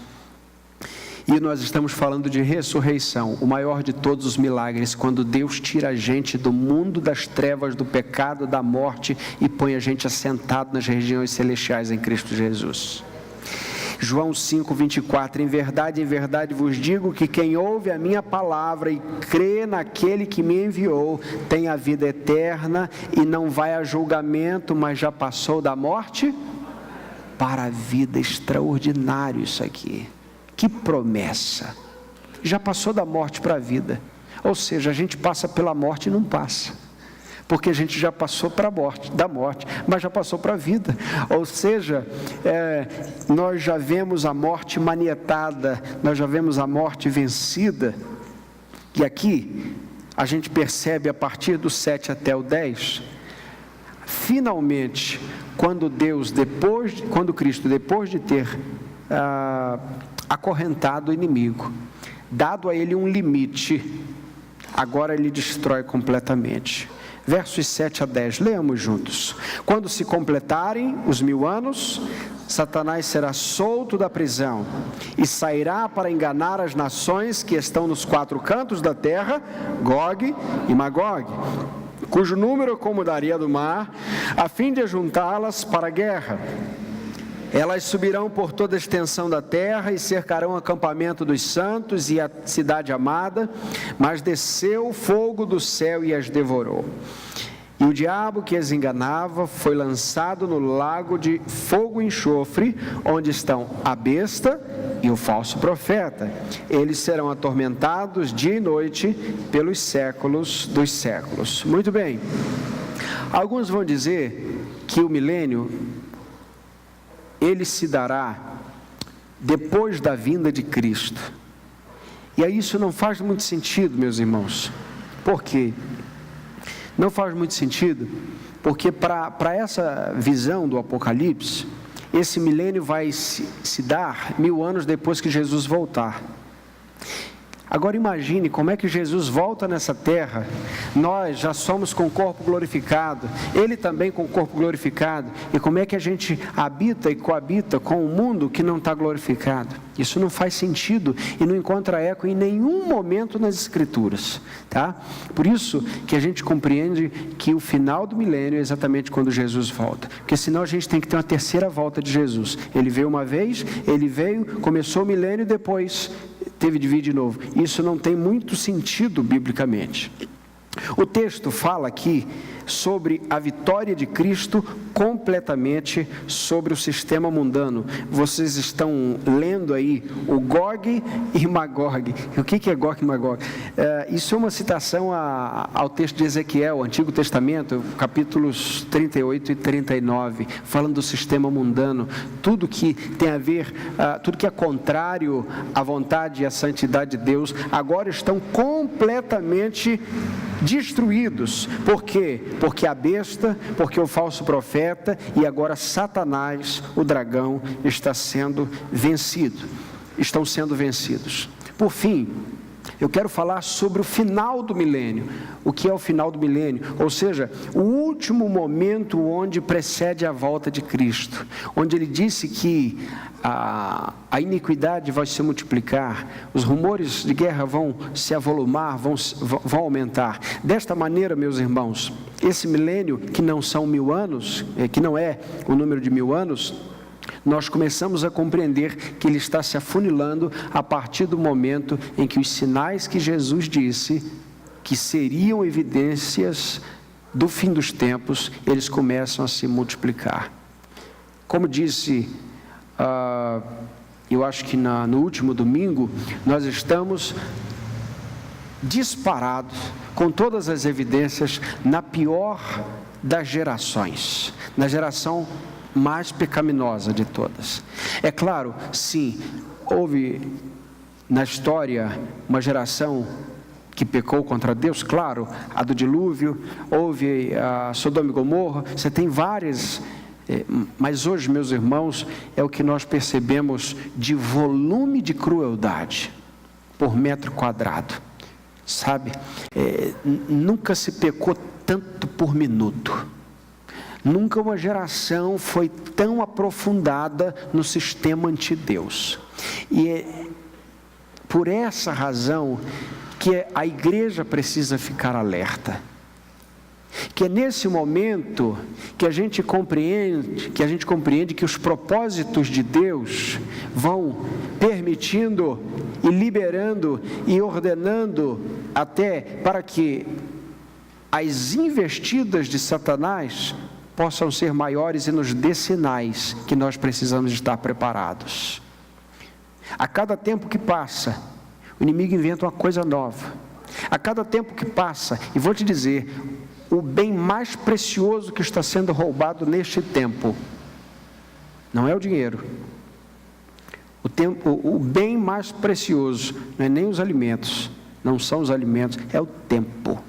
E nós estamos falando de ressurreição, o maior de todos os milagres, quando Deus tira a gente do mundo das trevas, do pecado, da morte, e põe a gente assentado nas regiões celestiais em Cristo Jesus. João 5,24, em verdade vos digo que quem ouve a minha palavra e crê naquele que me enviou, tem a vida eterna e não vai a julgamento, mas já passou da morte para a vida. Extraordinário isso aqui. Que promessa! Já passou da morte para a vida. Ou seja, a gente passa pela morte e não passa. Porque a gente já passou para a morte, da morte, mas já passou para a vida. Ou seja, nós já vemos a morte manietada, nós já vemos a morte vencida. E aqui, a gente percebe a partir do 7 até o 10, finalmente, quando Cristo, depois de ter acorrentado o inimigo, dado a ele um limite, agora ele destrói completamente. Versos 7 a 10, leamos juntos. Quando se completarem os 1000 anos, Satanás será solto da prisão e sairá para enganar as nações que estão nos 4 cantos da terra, Gog e Magog, cujo número é como da areia do mar, a fim de ajuntá-las para a guerra. Elas subirão por toda a extensão da terra e cercarão o acampamento dos santos e a cidade amada, mas desceu fogo do céu e as devorou. E o diabo que as enganava foi lançado no lago de fogo e enxofre, onde estão a besta e o falso profeta. Eles serão atormentados dia e noite pelos séculos dos séculos. Muito bem. Alguns vão dizer que o milênio ele se dará depois da vinda de Cristo. E aí isso não faz muito sentido, meus irmãos. Por quê? Não faz muito sentido, porque para essa visão do Apocalipse, esse milênio vai se dar 1000 anos depois que Jesus voltar. Agora imagine como é que Jesus volta nessa terra, nós já somos com o corpo glorificado, Ele também com o corpo glorificado, e como é que a gente habita e coabita com o mundo que não está glorificado? Isso não faz sentido e não encontra eco em nenhum momento nas Escrituras, tá? Por isso que a gente compreende que o final do milênio é exatamente quando Jesus volta, porque senão a gente tem que ter uma terceira volta de Jesus. Ele veio uma vez, ele veio, começou o milênio e depois teve de vir de novo. Isso não tem muito sentido biblicamente. O texto fala aqui sobre a vitória de Cristo completamente sobre o sistema mundano. Vocês estão lendo aí o Gog e Magog. O que é Gog e Magog? Isso é uma citação ao texto de Ezequiel, Antigo Testamento, capítulos 38 e 39, falando do sistema mundano. Tudo que tem a ver, tudo que é contrário à vontade e à santidade de Deus, agora estão completamente destruídos. Por quê? Porque a besta, porque o falso profeta e agora Satanás, o dragão, estão sendo vencidos. Por fim, Eu quero falar sobre o final do milênio. O que é o final do milênio? Ou seja, o último momento onde precede a volta de Cristo, onde ele disse que a iniquidade vai se multiplicar, os rumores de guerra vão se avolumar, vão aumentar. Desta maneira, meus irmãos, esse milênio, que não são 1000 anos, que não é o número de 1000 anos, nós começamos a compreender que ele está se afunilando a partir do momento em que os sinais que Jesus disse que seriam evidências do fim dos tempos, eles começam a se multiplicar. Como disse, eu acho que no último domingo, nós estamos disparados com todas as evidências na pior das gerações, na geração mais pecaminosa de todas. É claro, sim, houve na história uma geração que pecou contra Deus, claro, a do dilúvio, houve a Sodoma e Gomorra, você tem várias, mas hoje, meus irmãos, é o que nós percebemos de volume de crueldade por metro quadrado, sabe? Nunca se pecou tanto por minuto. Nunca uma geração foi tão aprofundada no sistema anti-Deus. E é por essa razão que a igreja precisa ficar alerta. Que é nesse momento que a gente compreende que os propósitos de Deus vão permitindo e liberando e ordenando até para que as investidas de Satanás possam ser maiores e nos dê sinais que nós precisamos estar preparados. A cada tempo que passa, o inimigo inventa uma coisa nova. A cada tempo que passa, e vou te dizer, o bem mais precioso que está sendo roubado neste tempo, não é o dinheiro. O bem mais precioso, não é nem os alimentos, não são os alimentos, é o tempo.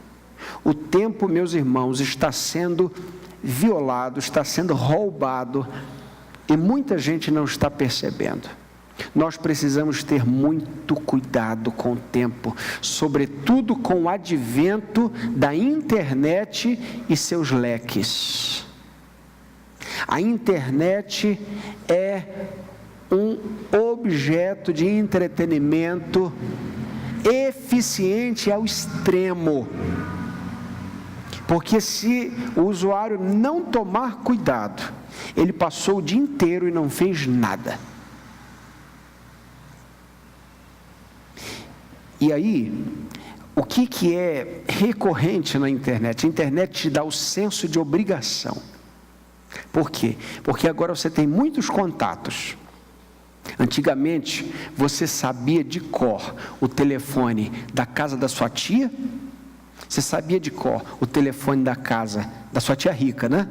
O tempo, meus irmãos, está sendo violado, está sendo roubado, e muita gente não está percebendo. Nós precisamos ter muito cuidado com o tempo, sobretudo com o advento da internet e seus leques. A internet é um objeto de entretenimento eficiente ao extremo. Porque se o usuário não tomar cuidado, ele passou o dia inteiro e não fez nada. E aí, o que é recorrente na internet? A internet te dá o senso de obrigação. Por quê? Porque agora você tem muitos contatos. Antigamente, você sabia de cor o telefone da casa da sua tia? Você sabia de cor o telefone da casa da sua tia rica, né?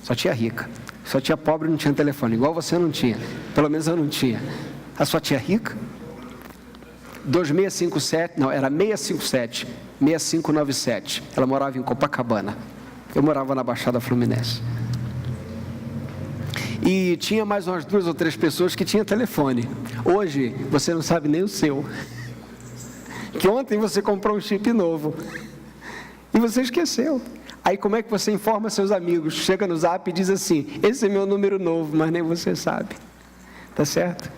Sua tia rica. Sua tia pobre não tinha telefone, igual você não tinha. Pelo menos eu não tinha. A sua tia rica? 2657, não, era 657, 6597. Ela morava em Copacabana. Eu morava na Baixada Fluminense. E tinha mais umas 2 ou 3 pessoas que tinham telefone. Hoje, você não sabe nem o seu. Que ontem você comprou um chip novo. E você esqueceu. Aí como é que você informa seus amigos? Chega no Zap e diz assim: esse é meu número novo, mas nem você sabe. Tá certo?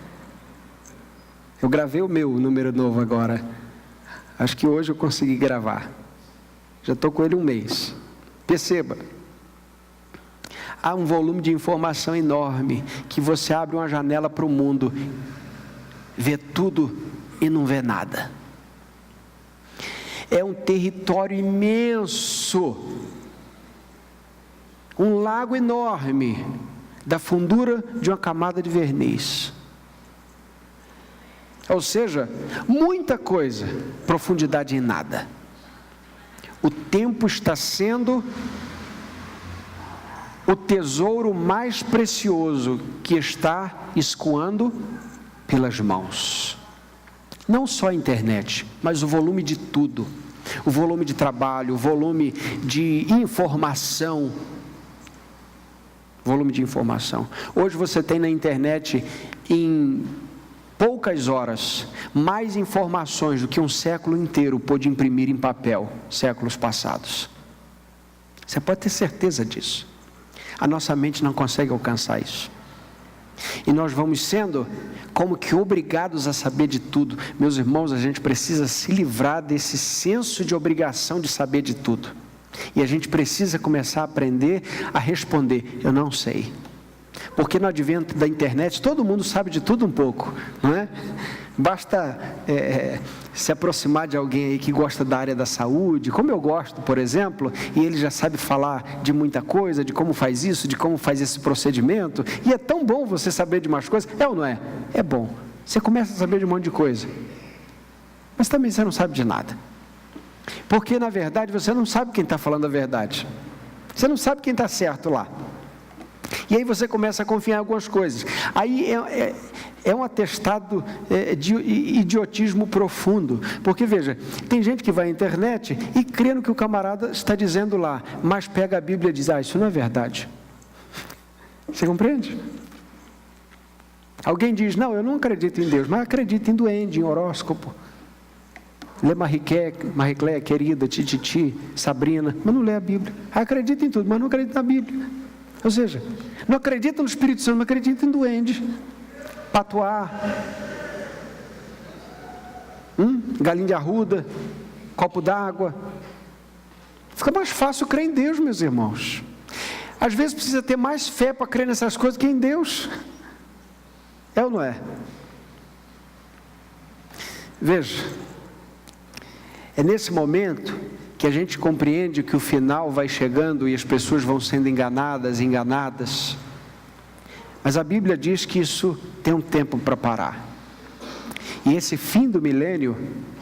Eu gravei o meu número novo agora. Acho que hoje eu consegui gravar. Já estou com ele 1 mês. Perceba. Há um volume de informação enorme, que você abre uma janela para o mundo, vê tudo e não vê nada. É um território imenso, um lago enorme, da fundura de uma camada de verniz. Ou seja, muita coisa, profundidade em nada. O tempo está sendo o tesouro mais precioso que está escoando pelas mãos. Não só a internet, mas o volume de tudo. O volume de trabalho, o volume de informação. Volume de informação. Hoje você tem na internet em poucas horas, mais informações do que um século inteiro pôde imprimir em papel, séculos passados. Você pode ter certeza disso. A nossa mente não consegue alcançar isso. E nós vamos sendo como que obrigados a saber de tudo. Meus irmãos, a gente precisa se livrar desse senso de obrigação de saber de tudo. E a gente precisa começar a aprender a responder, eu não sei. Porque no advento da internet, todo mundo sabe de tudo um pouco, não é? Basta se aproximar de alguém aí que gosta da área da saúde, como eu gosto, por exemplo, e ele já sabe falar de muita coisa, de como faz isso, de como faz esse procedimento, e é tão bom você saber de umas coisas, é ou não é? É bom, você começa a saber de um monte de coisa, mas também você não sabe de nada, porque na verdade você não sabe quem está falando a verdade, você não sabe quem está certo lá. E aí você começa a confiar em algumas coisas. Aí é um atestado de idiotismo profundo. Porque, veja, tem gente que vai à internet e crê no que o camarada está dizendo lá, mas pega a Bíblia e diz, isso não é verdade. Você compreende? Alguém diz, não, eu não acredito em Deus, mas acredito em duende, em horóscopo. Lê Marie Claire, querida, Tititi, Sabrina, mas não lê a Bíblia. Acredita em tudo, mas não acredita na Bíblia. Ou seja, não acredita no Espírito Santo, não acredita em duende, patuá, galinha de arruda, copo d'água. Fica mais fácil crer em Deus, meus irmãos. Às vezes precisa ter mais fé para crer nessas coisas que em Deus. É ou não é? Veja, é nesse momento que a gente compreende que o final vai chegando e as pessoas vão sendo enganadas. Mas a Bíblia diz que isso tem um tempo para parar. E esse fim do milênio,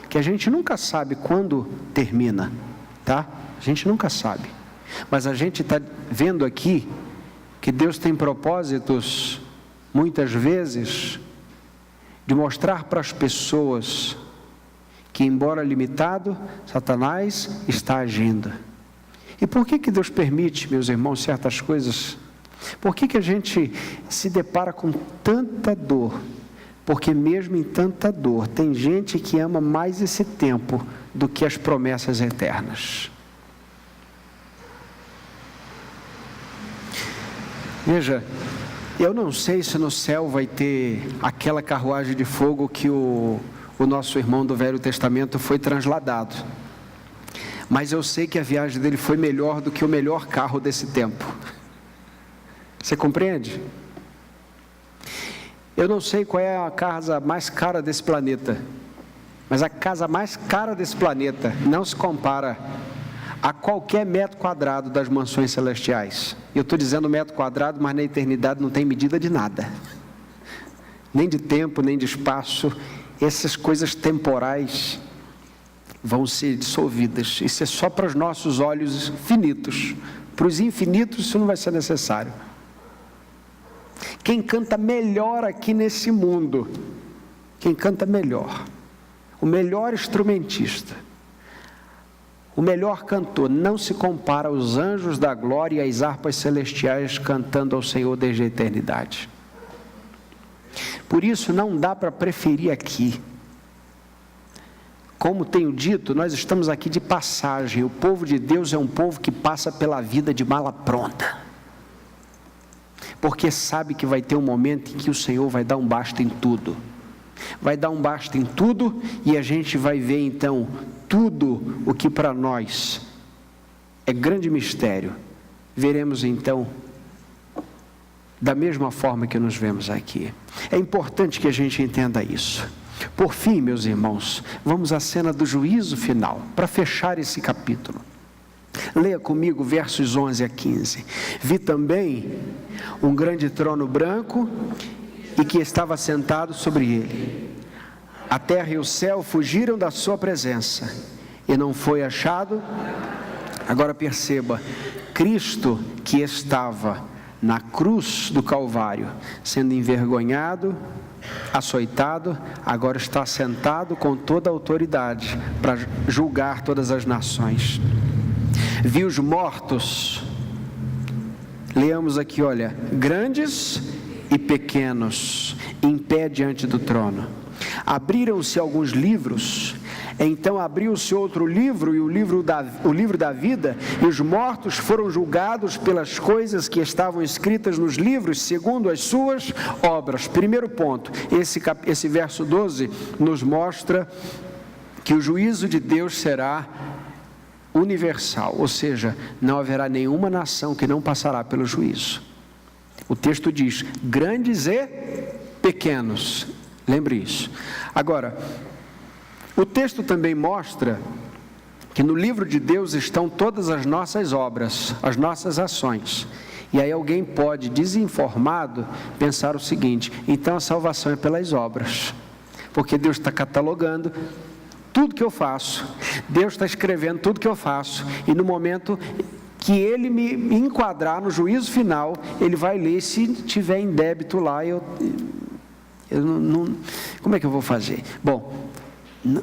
que a gente nunca sabe quando termina, tá? A gente nunca sabe. Mas a gente está vendo aqui que Deus tem propósitos, muitas vezes, de mostrar para as pessoas que, embora limitado, Satanás está agindo. E por que Deus permite, meus irmãos, certas coisas? Por que a gente se depara com tanta dor? Porque mesmo em tanta dor, tem gente que ama mais esse tempo do que as promessas eternas. Veja, eu não sei se no céu vai ter aquela carruagem de fogo que o nosso irmão do Velho Testamento foi transladado, mas eu sei que a viagem dele foi melhor do que o melhor carro desse tempo. Você compreende? Eu não sei qual é a casa mais cara desse planeta, mas a casa mais cara desse planeta não se compara a qualquer metro quadrado das mansões celestiais. Eu estou dizendo metro quadrado, mas na eternidade não tem medida de nada, nem de tempo, nem de espaço. Essas coisas temporais vão ser dissolvidas. Isso é só para os nossos olhos finitos. Para os infinitos isso não vai ser necessário. Quem canta melhor aqui nesse mundo, quem canta melhor, o melhor instrumentista, o melhor cantor, não se compara aos anjos da glória e às harpas celestiais cantando ao Senhor desde a eternidade. Por isso não dá para preferir aqui. Como tenho dito, nós estamos aqui de passagem. O povo de Deus é um povo que passa pela vida de mala pronta, porque sabe que vai ter um momento em que o Senhor vai dar um basta em tudo. Vai dar um basta em tudo e a gente vai ver então tudo o que para nós é grande mistério. Veremos então da mesma forma que nos vemos aqui. É importante que a gente entenda isso. Por fim, meus irmãos, vamos à cena do juízo final, para fechar esse capítulo. Leia comigo versos 11 a 15. Vi também um grande trono branco e que estava sentado sobre ele. A terra e o céu fugiram da sua presença e não foi achado. Agora perceba, Cristo que estava na cruz do Calvário, sendo envergonhado, açoitado, agora está sentado com toda a autoridade para julgar todas as nações. Vi os mortos, leamos aqui, olha, grandes e pequenos, em pé diante do trono. Abriram-se alguns livros, então abriu-se outro livro, e o livro da vida, e os mortos foram julgados pelas coisas que estavam escritas nos livros, segundo as suas obras. Primeiro ponto, esse verso 12 nos mostra que o juízo de Deus será universal, ou seja, não haverá nenhuma nação que não passará pelo juízo. O texto diz, grandes e pequenos, lembre isso. Agora, o texto também mostra que no livro de Deus estão todas as nossas obras, as nossas ações. E aí alguém pode, desinformado, pensar o seguinte, então a salvação é pelas obras, porque Deus está catalogando tudo que eu faço, Deus está escrevendo tudo que eu faço, e no momento que Ele me enquadrar no juízo final, Ele vai ler, se tiver em débito lá, como é que eu vou fazer? Bom,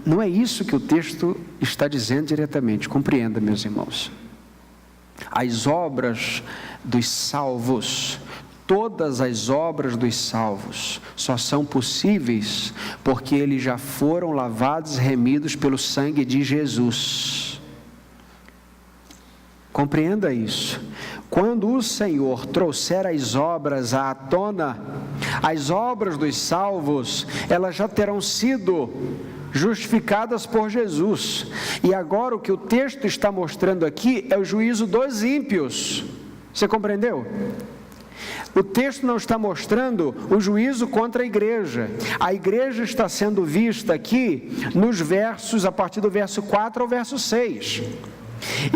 não é isso que o texto está dizendo diretamente, compreenda, meus irmãos. As obras dos salvos, todas as obras dos salvos, só são possíveis porque eles já foram lavados e remidos pelo sangue de Jesus. Compreenda isso. Quando o Senhor trouxer as obras à tona, as obras dos salvos, elas já terão sido justificadas por Jesus. E agora o que o texto está mostrando aqui é o juízo dos ímpios. Você compreendeu? O texto não está mostrando o juízo contra a igreja. A igreja está sendo vista aqui nos versos, a partir do verso 4 ao verso 6.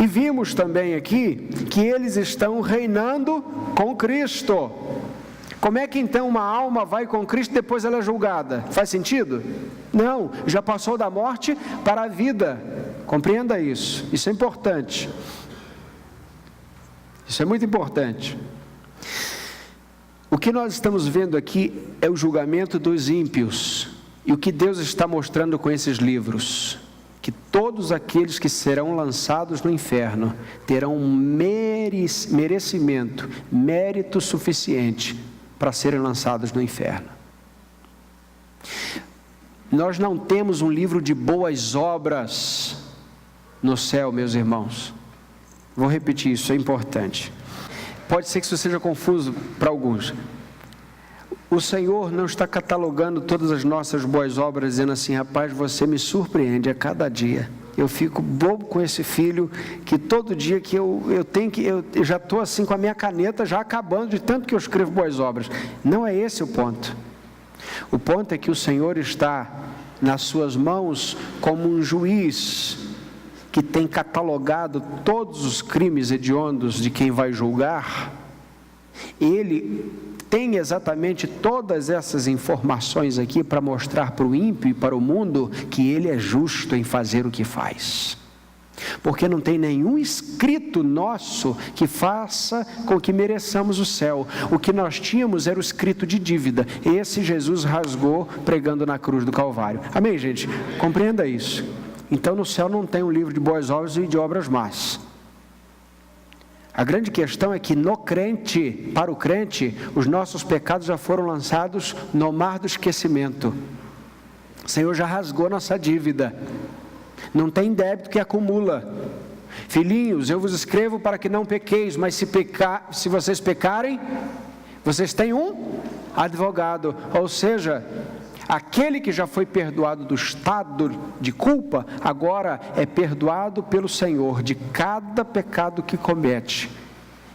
E vimos também aqui que eles estão reinando com Cristo. Como é que então uma alma vai com Cristo e depois ela é julgada? Faz sentido? Não, já passou da morte para a vida. Compreenda isso, isso é importante. Isso é muito importante. O que nós estamos vendo aqui é o julgamento dos ímpios. E o que Deus está mostrando com esses livros? Que todos aqueles que serão lançados no inferno terão merecimento, mérito suficiente para serem lançados no inferno. Nós não temos um livro de boas obras no céu, meus irmãos. Vou repetir isso, é importante. Pode ser que isso seja confuso para alguns. O Senhor não está catalogando todas as nossas boas obras, dizendo assim, rapaz, você me surpreende a cada dia. Eu fico bobo com esse filho, que todo dia que eu já estou assim com a minha caneta, já acabando de tanto que eu escrevo boas obras. Não é esse o ponto. O ponto é que o Senhor está nas suas mãos como um juiz, que tem catalogado todos os crimes hediondos de quem vai julgar. Ele tem exatamente todas essas informações aqui para mostrar para o ímpio e para o mundo que ele é justo em fazer o que faz. Porque não tem nenhum escrito nosso que faça com que mereçamos o céu. O que nós tínhamos era o escrito de dívida. Esse Jesus rasgou pregando na cruz do Calvário. Amém, gente? Compreenda isso. Então no céu não tem um livro de boas obras e de obras más. A grande questão é que para o crente, os nossos pecados já foram lançados no mar do esquecimento. O Senhor já rasgou nossa dívida. Não tem débito que acumula. Filhinhos, eu vos escrevo para que não pequeis, mas se vocês pecarem, vocês têm um advogado. Ou seja, aquele que já foi perdoado do estado de culpa, agora é perdoado pelo Senhor de cada pecado que comete.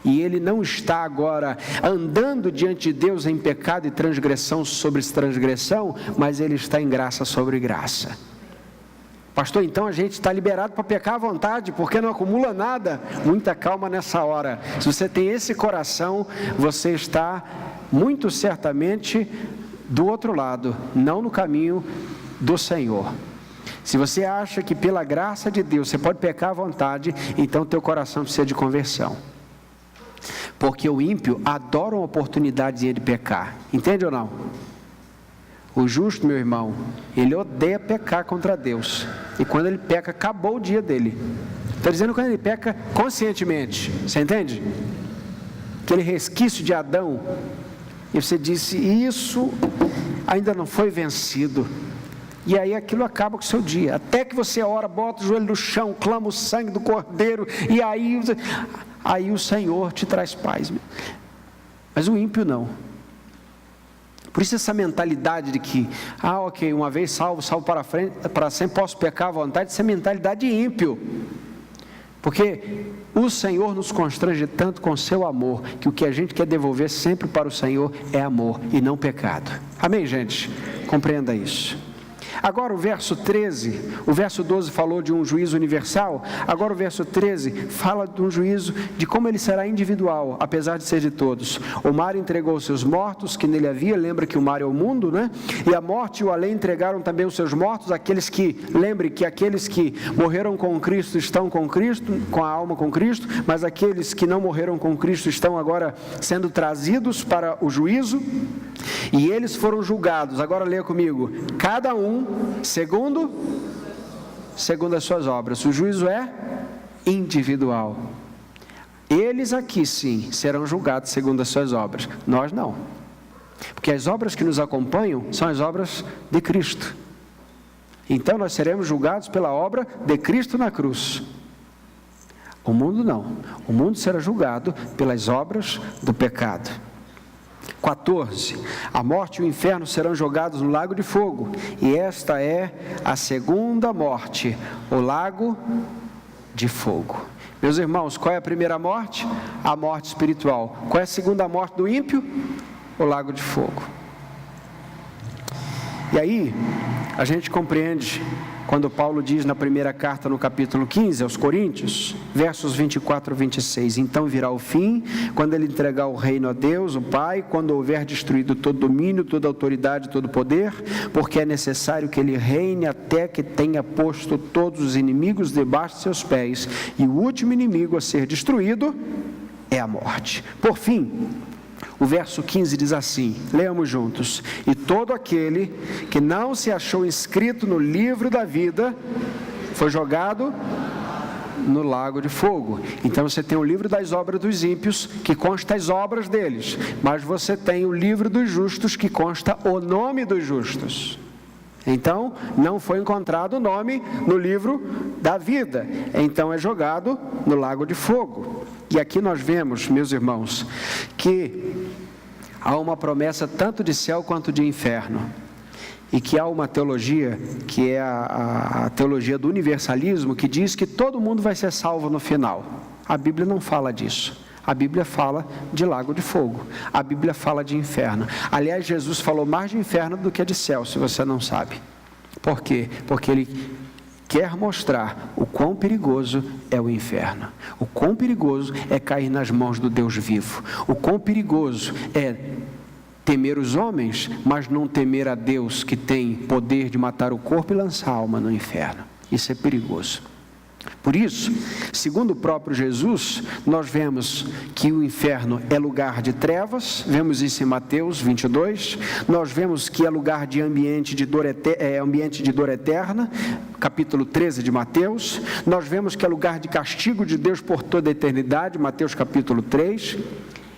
E ele não está agora andando diante de Deus em pecado e transgressão sobre transgressão, mas ele está em graça sobre graça. Pastor, então a gente está liberado para pecar à vontade, porque não acumula nada. Muita calma nessa hora. Se você tem esse coração, você está muito certamente do outro lado, não no caminho do Senhor. Se você acha que pela graça de Deus você pode pecar à vontade, então teu coração precisa de conversão. Porque o ímpio adora uma oportunidade de pecar. Entende ou não? O justo, meu irmão, ele odeia pecar contra Deus. E quando ele peca, acabou o dia dele. Estou dizendo quando ele peca conscientemente. Você entende? Aquele resquício de Adão E você disse, isso ainda não foi vencido. E aí aquilo acaba com o seu dia. Até que você ora, bota o joelho no chão, clama o sangue do Cordeiro, e aí o Senhor te traz paz. Mas o ímpio não. Por isso essa mentalidade de que, ok, uma vez salvo para sempre, posso pecar à vontade, isso é mentalidade ímpio. Porque o Senhor nos constrange tanto com seu amor, que o que a gente quer devolver sempre para o Senhor é amor e não pecado. Amém, gente? Compreenda isso. Agora o verso 13, o verso 12 falou de um juízo universal, agora o verso 13 fala de um juízo de como ele será individual, apesar de ser de todos. O mar entregou os seus mortos, que nele havia, lembra que o mar é o mundo, né? E a morte e o além entregaram também os seus mortos, lembre que aqueles que morreram com Cristo estão com Cristo, com a alma com Cristo, mas aqueles que não morreram com Cristo estão agora sendo trazidos para o juízo, e eles foram julgados, agora leia comigo, cada um segundo as suas obras. O juízo é individual. Eles aqui sim serão julgados segundo as suas obras, nós não, porque as obras que nos acompanham são as obras de Cristo. Então nós seremos julgados pela obra de Cristo na cruz. O mundo não, o mundo será julgado pelas obras do pecado. 14. A morte e o inferno serão jogados no lago de fogo, e esta é a segunda morte, o lago de fogo. Meus irmãos, qual é a primeira morte? A morte espiritual. Qual é a segunda morte do ímpio? O lago de fogo. E aí, a gente compreende quando Paulo diz na primeira carta, no capítulo 15, aos Coríntios, versos 24 a 26, então virá o fim, quando ele entregar o reino a Deus, o Pai, quando houver destruído todo domínio, toda autoridade, todo poder, porque é necessário que ele reine até que tenha posto todos os inimigos debaixo de seus pés, e o último inimigo a ser destruído é a morte. Por fim, o verso 15 diz assim, leamos juntos, e todo aquele que não se achou inscrito no livro da vida, foi jogado no lago de fogo. Então você tem o livro das obras dos ímpios, que consta as obras deles, mas você tem o livro dos justos, que consta o nome dos justos. Então, não foi encontrado o nome no livro da vida, então é jogado no lago de fogo. E aqui nós vemos, meus irmãos, que há uma promessa tanto de céu quanto de inferno, e que há uma teologia, que é a teologia do universalismo, que diz que todo mundo vai ser salvo no final. A Bíblia não fala disso. A Bíblia fala de lago de fogo, a Bíblia fala de inferno. Aliás, Jesus falou mais de inferno do que de céu, se você não sabe. Por quê? Porque ele quer mostrar o quão perigoso é o inferno, o quão perigoso é cair nas mãos do Deus vivo, o quão perigoso é temer os homens, mas não temer a Deus, que tem poder de matar o corpo e lançar a alma no inferno. Isso é perigoso. Por isso, segundo o próprio Jesus, nós vemos que o inferno é lugar de trevas, vemos isso em Mateus 22, nós vemos que é lugar de ambiente de dor eterna, capítulo 13 de Mateus, nós vemos que é lugar de castigo de Deus por toda a eternidade, Mateus capítulo 3,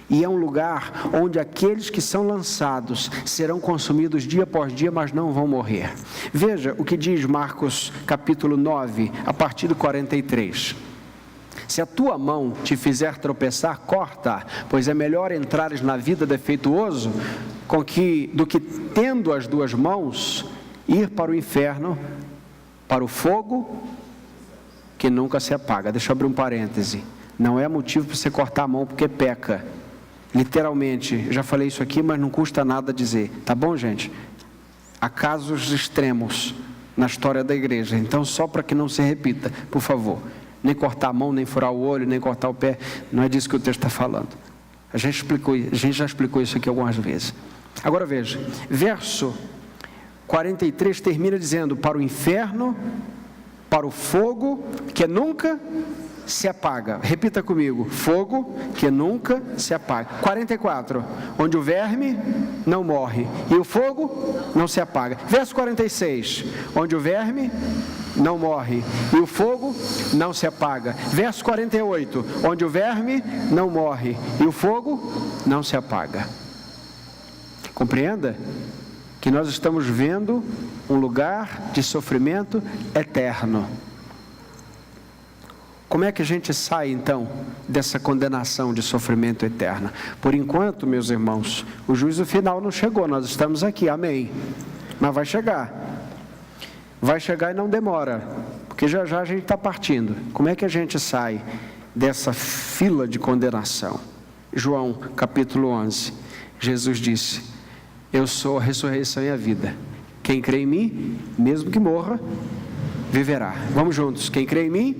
e é um lugar onde aqueles que são lançados serão consumidos dia após dia, mas não vão morrer. Veja o que diz Marcos capítulo 9, a partir do 43. Se a tua mão te fizer tropeçar, corta, pois é melhor entrares na vida defeituoso do que tendo as duas mãos, ir para o inferno, para o fogo que nunca se apaga. Deixa eu abrir um parêntese. Não é motivo para você cortar a mão porque peca. Literalmente, já falei isso aqui, mas não custa nada dizer, tá bom, gente? Há casos extremos na história da igreja, então só para que não se repita, por favor, nem cortar a mão, nem furar o olho, nem cortar o pé, não é disso que o texto está falando. A gente já explicou isso aqui algumas vezes. Agora veja, verso 43 termina dizendo, para o inferno, para o fogo que nunca se apaga. Repita comigo, fogo que nunca se apaga. 44, onde o verme não morre e o fogo não se apaga. Verso 46, onde o verme não morre e o fogo não se apaga. Verso 48, onde o verme não morre e o fogo não se apaga. Compreenda que nós estamos vendo um lugar de sofrimento eterno. Como é que a gente sai, então, dessa condenação de sofrimento eterno? Por enquanto, meus irmãos, o juízo final não chegou, nós estamos aqui, amém. Mas vai chegar. Vai chegar e não demora, porque já já a gente está partindo. Como é que a gente sai dessa fila de condenação? João, capítulo 11, Jesus disse: eu sou a ressurreição e a vida. Quem crê em mim, mesmo que morra, viverá. Vamos juntos. Quem crê em mim,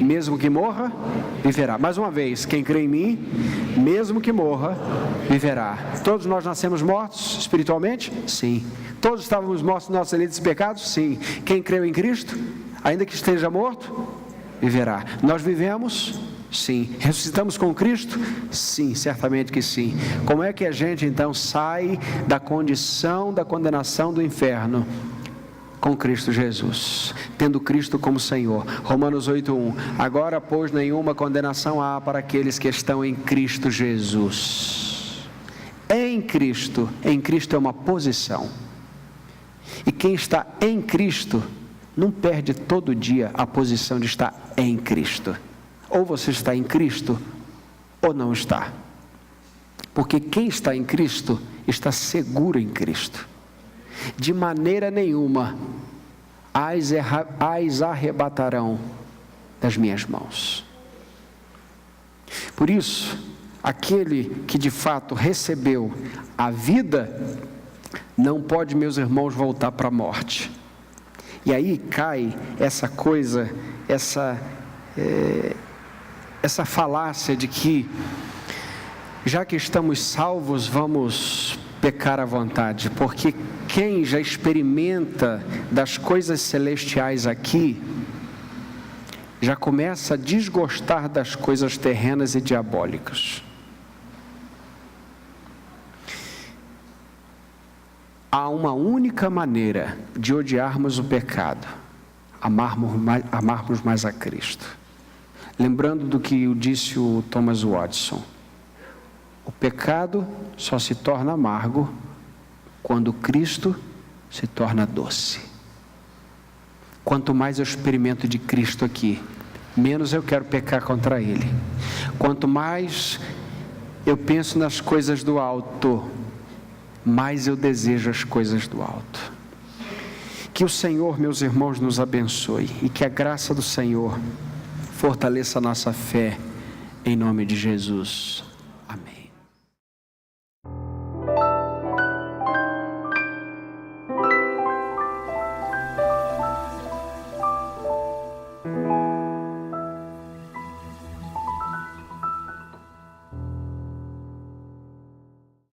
mesmo que morra, viverá. Mais uma vez, quem crê em mim, mesmo que morra, viverá. Todos nós nascemos mortos espiritualmente? Sim. Todos estávamos mortos nos nossos delitos e pecados? Sim. Quem creu em Cristo, ainda que esteja morto, viverá. Nós vivemos? Sim. Ressuscitamos com Cristo? Sim, certamente que sim. Como é que a gente então sai da condição da condenação do inferno? Com Cristo Jesus, tendo Cristo como Senhor. Romanos 8:1. Agora, pois, nenhuma condenação há para aqueles que estão em Cristo Jesus. Em Cristo é uma posição. E quem está em Cristo não perde todo dia a posição de estar em Cristo. Ou você está em Cristo ou não está. Porque quem está em Cristo seguro em Cristo. De maneira nenhuma as arrebatarão das minhas mãos. Por isso, aquele que de fato recebeu a vida, não pode, meus irmãos, voltar para a morte. E aí cai essa coisa, essa falácia de que, já que estamos salvos, vamos pecar à vontade, porque quem já experimenta das coisas celestiais aqui, já começa a desgostar das coisas terrenas e diabólicas. Há uma única maneira de odiarmos o pecado: amarmos mais a Cristo. Lembrando do que disse o Thomas Watson: o pecado só se torna amargo quando Cristo se torna doce. Quanto mais eu experimento de Cristo aqui, menos eu quero pecar contra Ele. Quanto mais eu penso nas coisas do alto, mais eu desejo as coisas do alto. Que o Senhor, meus irmãos, nos abençoe e que a graça do Senhor fortaleça a nossa fé, em nome de Jesus.